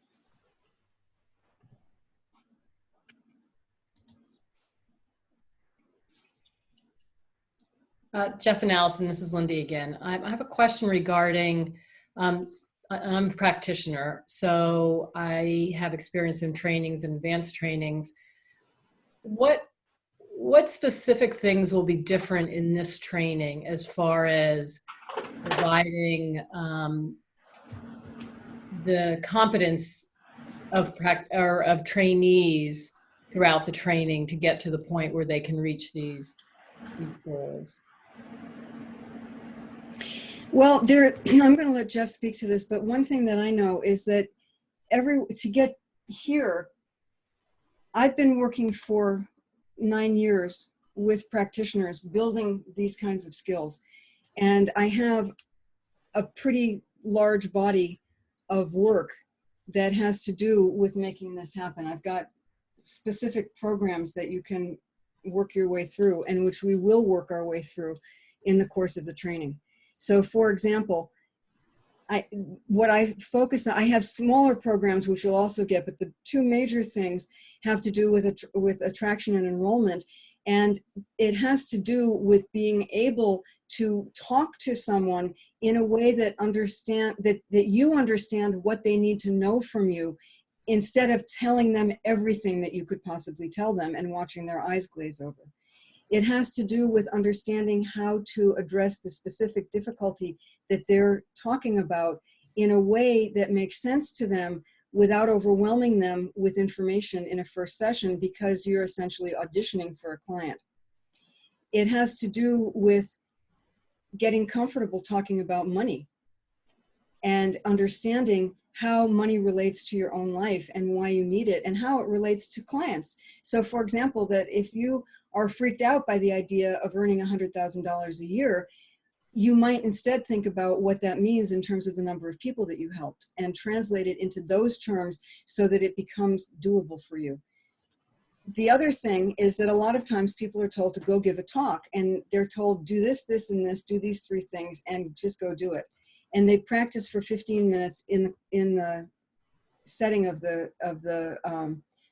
Jeff and Allison, this is Lindy again. I have a question regarding, I'm a practitioner, so I have experience in trainings and advanced trainings. What specific things will be different in this training as far as providing the competence of trainees throughout the training to get to the point where they can reach these goals? Well, I'm going to let Jeff speak to this, but one thing that I know is that to get here, I've been working for 9 years with practitioners building these kinds of skills. And I have a pretty large body of work that has to do with making this happen. I've got specific programs that you can work your way through, and which we will work our way through in the course of the training. So for example, what I focus on, I have smaller programs which you'll also get, but the two major things have to do with attraction and enrollment. And it has to do with being able to talk to someone in a way that that you understand what they need to know from you, instead of telling them everything that you could possibly tell them and watching their eyes glaze over. It has to do with understanding how to address the specific difficulty that they're talking about in a way that makes sense to them without overwhelming them with information in a first session, because you're essentially auditioning for a client. It has to do with getting comfortable talking about money and understanding how money relates to your own life and why you need it and how it relates to clients. So for example, that if you are freaked out by the idea of earning $100,000 a year, you might instead think about what that means in terms of the number of people that you helped and translate it into those terms so that it becomes doable for you. The other thing is that a lot of times people are told to go give a talk, and they're told, do this, this, and this, do these 3 things, and just go do it. And they practice for 15 minutes in the setting of the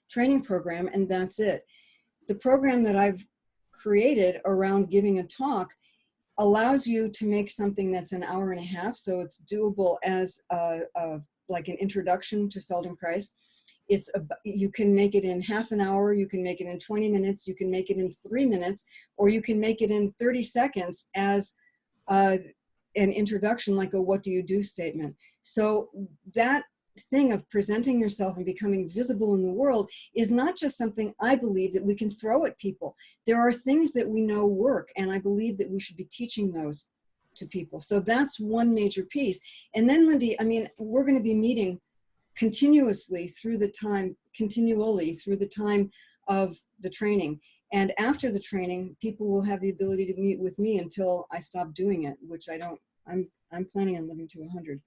training program, and that's it. The program that I've created around giving a talk allows you to make something that's an hour and a half, so it's doable as like an introduction to Feldenkrais. You can make it in half an hour, you can make it in 20 minutes, you can make it in 3 minutes, or you can make it in 30 seconds as an introduction, like a what do you do statement. So that thing of presenting yourself and becoming visible in the world is not just something I believe that we can throw at people. There are things that we know work, and I believe that we should be teaching those to people. So that's one major piece. And then, Lindy, I mean, we're going to be meeting continually through the time of the training. And after the training, people will have the ability to meet with me until I stop doing it, which I'm planning on living to 100.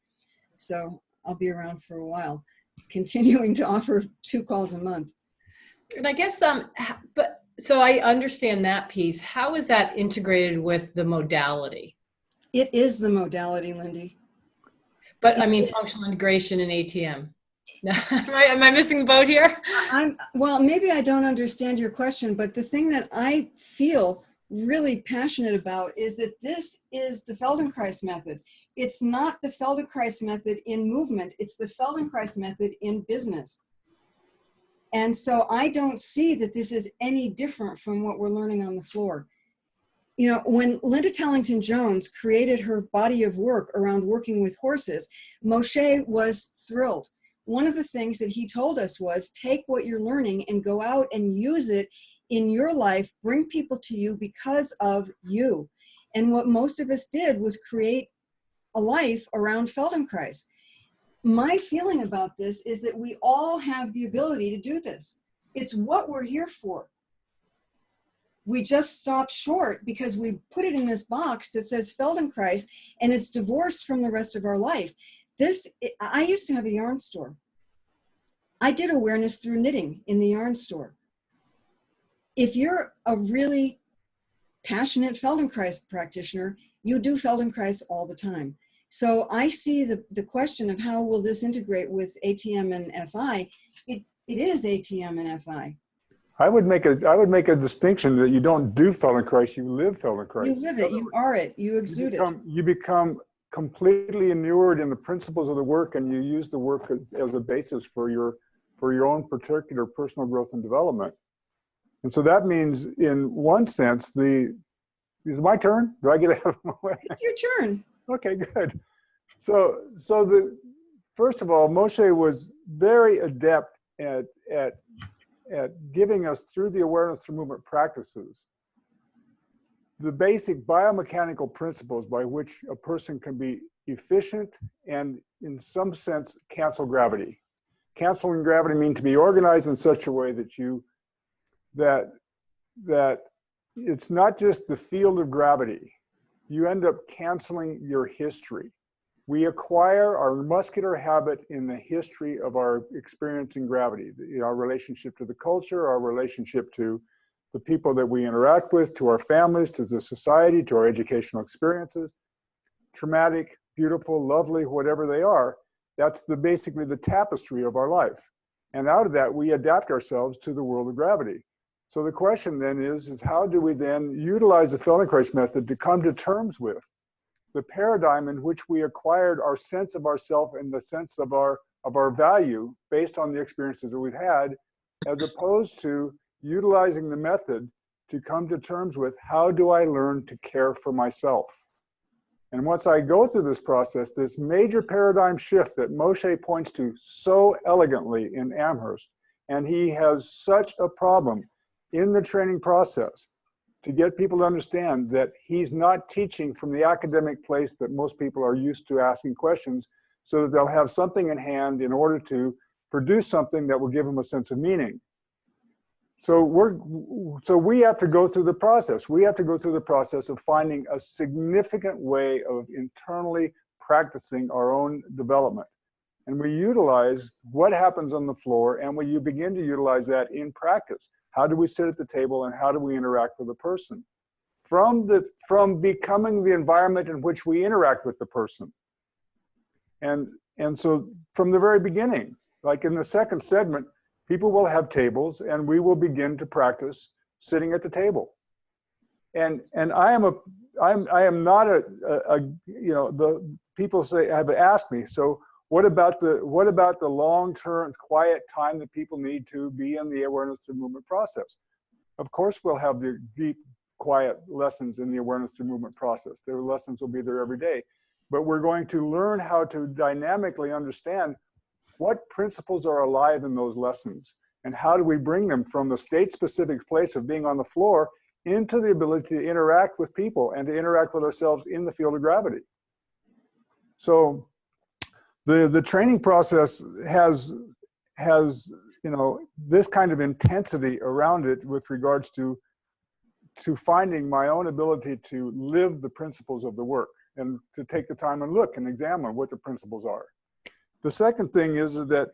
So I'll be around for a while, continuing to offer 2 calls a month. And I guess, but so I understand that piece. How is that integrated with the modality? It is the modality, Lindy. But I mean, functional integration and ATM. Am I missing the boat here? Well, maybe I don't understand your question, but the thing that I feel really passionate about is that this is the Feldenkrais method. It's not the Feldenkrais method in movement. It's the Feldenkrais method in business. And so I don't see that this is any different from what we're learning on the floor. You know, when Linda Tellington-Jones created her body of work around working with horses, Moshe was thrilled. One of the things that he told us was, take what you're learning and go out and use it in your life, bring people to you because of you. And what most of us did was create a life around Feldenkrais. My feeling about this is that we all have the ability to do this. It's what we're here for. We just stopped short because we put it in this box that says Feldenkrais, and it's divorced from the rest of our life. I used to have a yarn store. I did awareness through knitting in the yarn store. If you're a really passionate Feldenkrais practitioner, you do Feldenkrais all the time. So I see the question of how will this integrate with ATM and FI. It is ATM and FI. I would make a distinction that you don't do Feldenkrais, you live Feldenkrais. You live it, you are it, you exude it. You become completely inured in the principles of the work, and you use the work as a basis for your own particular personal growth and development. And so that means, in one sense, is it my turn? Do I get out of my way? It's your turn. Okay, good. So first of all, Moshe was very adept at giving us, through the awareness through movement practices, the basic biomechanical principles by which a person can be efficient and, in some sense, cancel gravity. Canceling gravity means to be organized in such a way that it's not just the field of gravity. You end up canceling your history. We acquire our muscular habit in the history of our experience in gravity, our relationship to the culture, our relationship to the people that we interact with, to our families, to the society, to our educational experiences, traumatic, beautiful, lovely, whatever they are. That's basically the tapestry of our life. And out of that, we adapt ourselves to the world of gravity. So the question then is how do we then utilize the Feldenkrais method to come to terms with the paradigm in which we acquired our sense of ourself and the sense of our value based on the experiences that we've had, as opposed to utilizing the method to come to terms with how do I learn to care for myself? And once I go through this process, this major paradigm shift that Moshe points to so elegantly in Amherst, and he has such a problem in the training process to get people to understand that he's not teaching from the academic place that most people are used to asking questions, so that they'll have something in hand in order to produce something that will give them a sense of meaning. So we have to go through the process. We have to go through the process of finding a significant way of internally practicing our own development. And we utilize what happens on the floor, and we begin to utilize that in practice. How do we sit at the table, and how do we interact with the person? From becoming the environment in which we interact with the person. And so from the very beginning, like in the second segment, people will have tables, and we will begin to practice sitting at the table. And I am not the people have asked me, so what about the long-term quiet time that people need to be in the awareness through movement process? Of course, we'll have the deep, quiet lessons in the awareness through movement process. The lessons will be there every day, but we're going to learn how to dynamically understand what principles are alive in those lessons, and how do we bring them from the state-specific place of being on the floor into the ability to interact with people and to interact with ourselves in the field of gravity. So the training process has this kind of intensity around it with regards to finding my own ability to live the principles of the work and to take the time and look and examine what the principles are. The second thing is that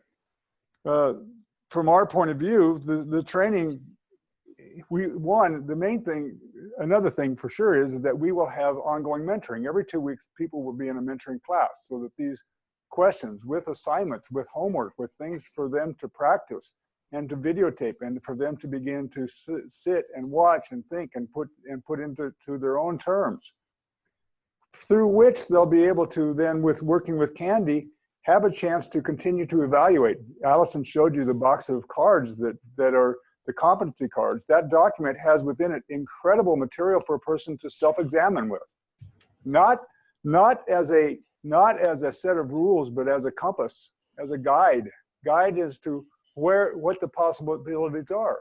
from our point of view, the training, another thing for sure is that we will have ongoing mentoring. Every 2 weeks, people will be in a mentoring class, so that these questions with assignments, with homework, with things for them to practice and to videotape, and for them to begin to sit and watch and think and put into their own terms, through which they'll be able to then, with working with Candy, have a chance to continue to evaluate. Allison showed you the box of cards that are the competency cards. That document has within it incredible material for a person to self-examine with. Not as a set of rules, but as a compass, as a guide as to what the possibilities are.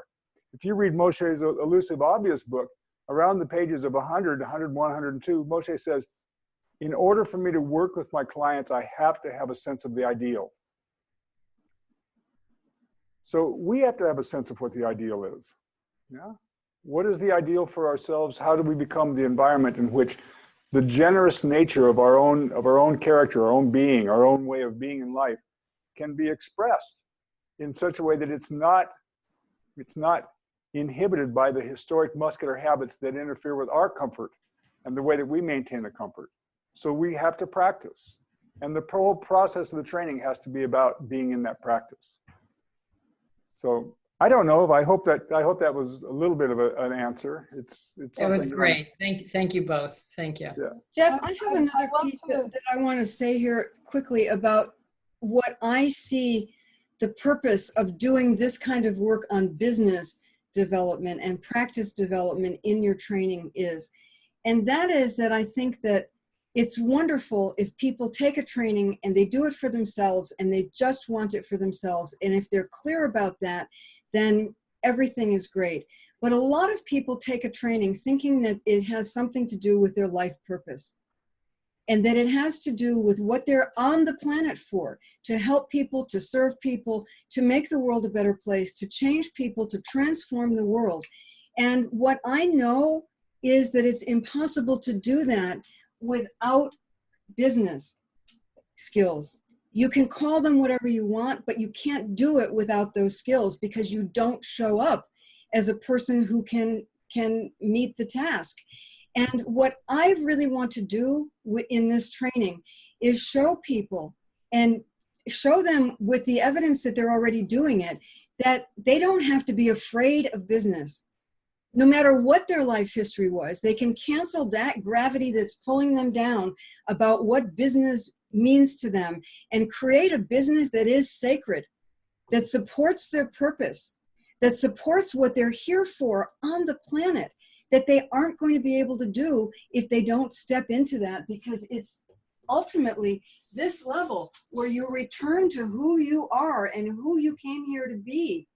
If you read Moshe's Elusive Obvious book, around the pages of 100, 101, 102, Moshe says, in order for me to work with my clients, I have to have a sense of the ideal. So we have to have a sense of what the ideal is. Yeah? What is the ideal for ourselves? How do we become the environment in which the generous nature of our own character, our own being, our own way of being in life can be expressed in such a way that it's not inhibited by the historic muscular habits that interfere with our comfort and the way that we maintain the comfort. So we have to practice. And the whole process of the training has to be about being in that practice. So I don't know. I hope that was a little bit of an answer. It was great. Thank you both. Thank you. Yeah. Jeff, I have another piece that I want to say here quickly about what I see the purpose of doing this kind of work on business development and practice development in your training is. And that is that I think that it's wonderful if people take a training and they do it for themselves and they just want it for themselves. And if they're clear about that, then everything is great. But a lot of people take a training thinking that it has something to do with their life purpose, and that it has to do with what they're on the planet for, to help people, to serve people, to make the world a better place, to change people, to transform the world. And what I know is that it's impossible to do that without business. skills. You can call them whatever you want, but you can't do it without those skills because you don't show up as a person who can meet the task. And what I really want to do in this training is show people and show them with the evidence that they're already doing it, that they don't have to be afraid of business. No matter what their life history was, they can cancel that gravity that's pulling them down about what business means to them and create a business that is sacred, that supports their purpose, that supports what they're here for on the planet, that they aren't going to be able to do if they don't step into that, because it's ultimately this level where you return to who you are and who you came here to be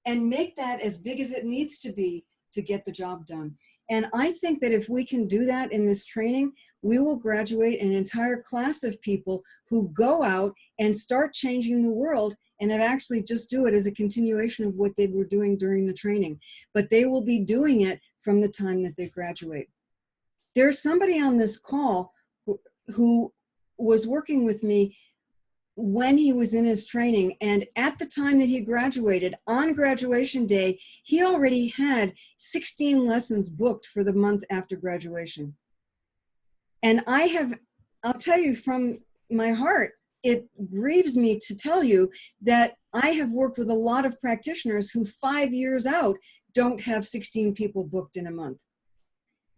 and make that as big as it needs to be to get the job done. And I think that if we can do that in this training, we will graduate an entire class of people who go out and start changing the world and have actually just do it as a continuation of what they were doing during the training. But they will be doing it from the time that they graduate. There's somebody on this call who was working with me when he was in his training, and at the time that he graduated, on graduation day, he already had 16 lessons booked for the month after graduation. And I'll tell you from my heart, it grieves me to tell you that I have worked with a lot of practitioners who 5 years out don't have 16 people booked in a month.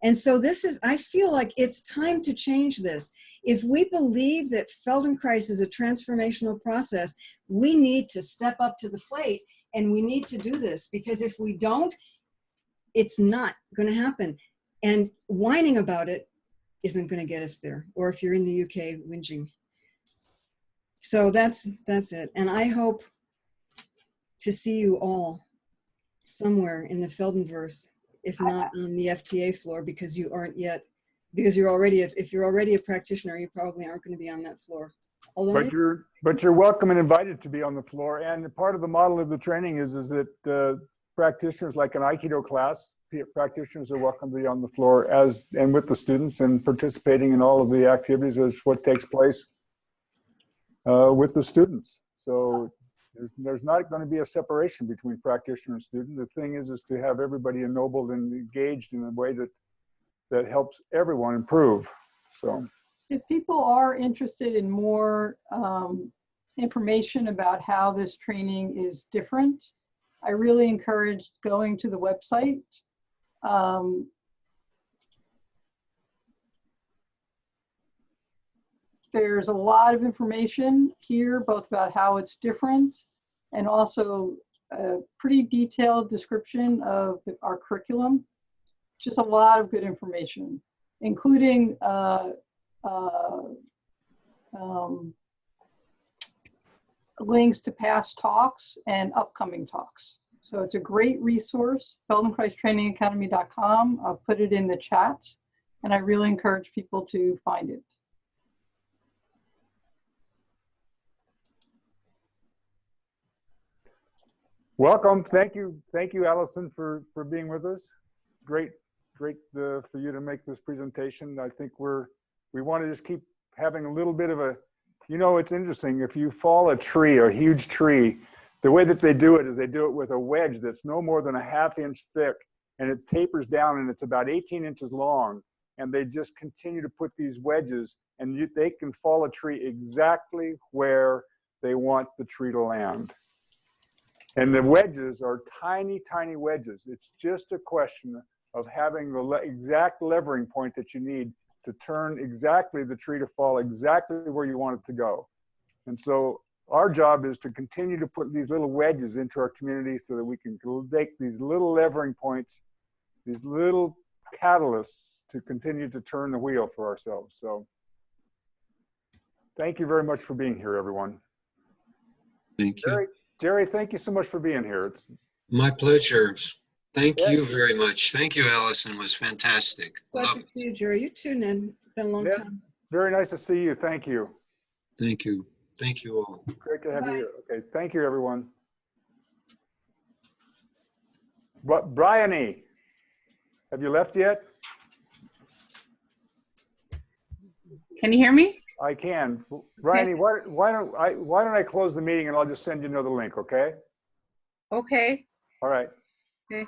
And so I feel like it's time to change this. If we believe that Feldenkrais is a transformational process, we need to step up to the plate and we need to do this, because if we don't, it's not going to happen. And whining about it isn't going to get us there. Or if you're in the UK, whinging. So that's it. And I hope to see you all somewhere in the Feldenverse, if not on the FTA floor, because you aren't yet, because if you're already a practitioner, you probably aren't going to be on that floor. Although But you're welcome and invited to be on the floor. And part of the model of the training is that practitioners, like an Aikido class, practitioners are welcome to be on the floor and with the students and participating in all of the activities as what takes place with the students. So there's not going to be a separation between practitioner and student. The thing is to have everybody ennobled and engaged in a way that helps everyone improve. So If people are interested in more information about how this training is different, I really encourage going to the website. There's a lot of information here, both about how it's different and also a pretty detailed description of our curriculum. Just a lot of good information, including links to past talks and upcoming talks. So it's a great resource, FeldenkraisTrainingAcademy.com. I'll put it in the chat, and I really encourage people to find it. welcome. Thank you, Allison, for being with us. Great for you to make this presentation. I think we want to just keep having a little bit of a, it's interesting. If you fall a tree, a huge tree, the way that they do it is they do it with a wedge that's no more than a ½ inch thick, and it tapers down and it's about 18 inches long. And they just continue to put these wedges, and they can fall a tree exactly where they want the tree to land. And the wedges are tiny, tiny wedges. It's just a question of having the exact levering point that you need to turn exactly the tree to fall exactly where you want it to go. And so our job is to continue to put these little wedges into our community so that we can make these little levering points, these little catalysts to continue to turn the wheel for ourselves. So thank you very much for being here, everyone. Thank you. Jerry, thank you so much for being here. It's my pleasure. Thank you very much. Thank you, Allison. It was fantastic. Glad to see you, Jerry. You too, Ned. It's been a long time. Very nice to see you. Thank you. Thank you. Thank you all. Great to have you here. Okay, thank you, everyone. What, Bryony, have you left yet? Can you hear me? I can. Bryony, why don't I close the meeting and I'll just send you another link, okay? Okay. All right. Okay.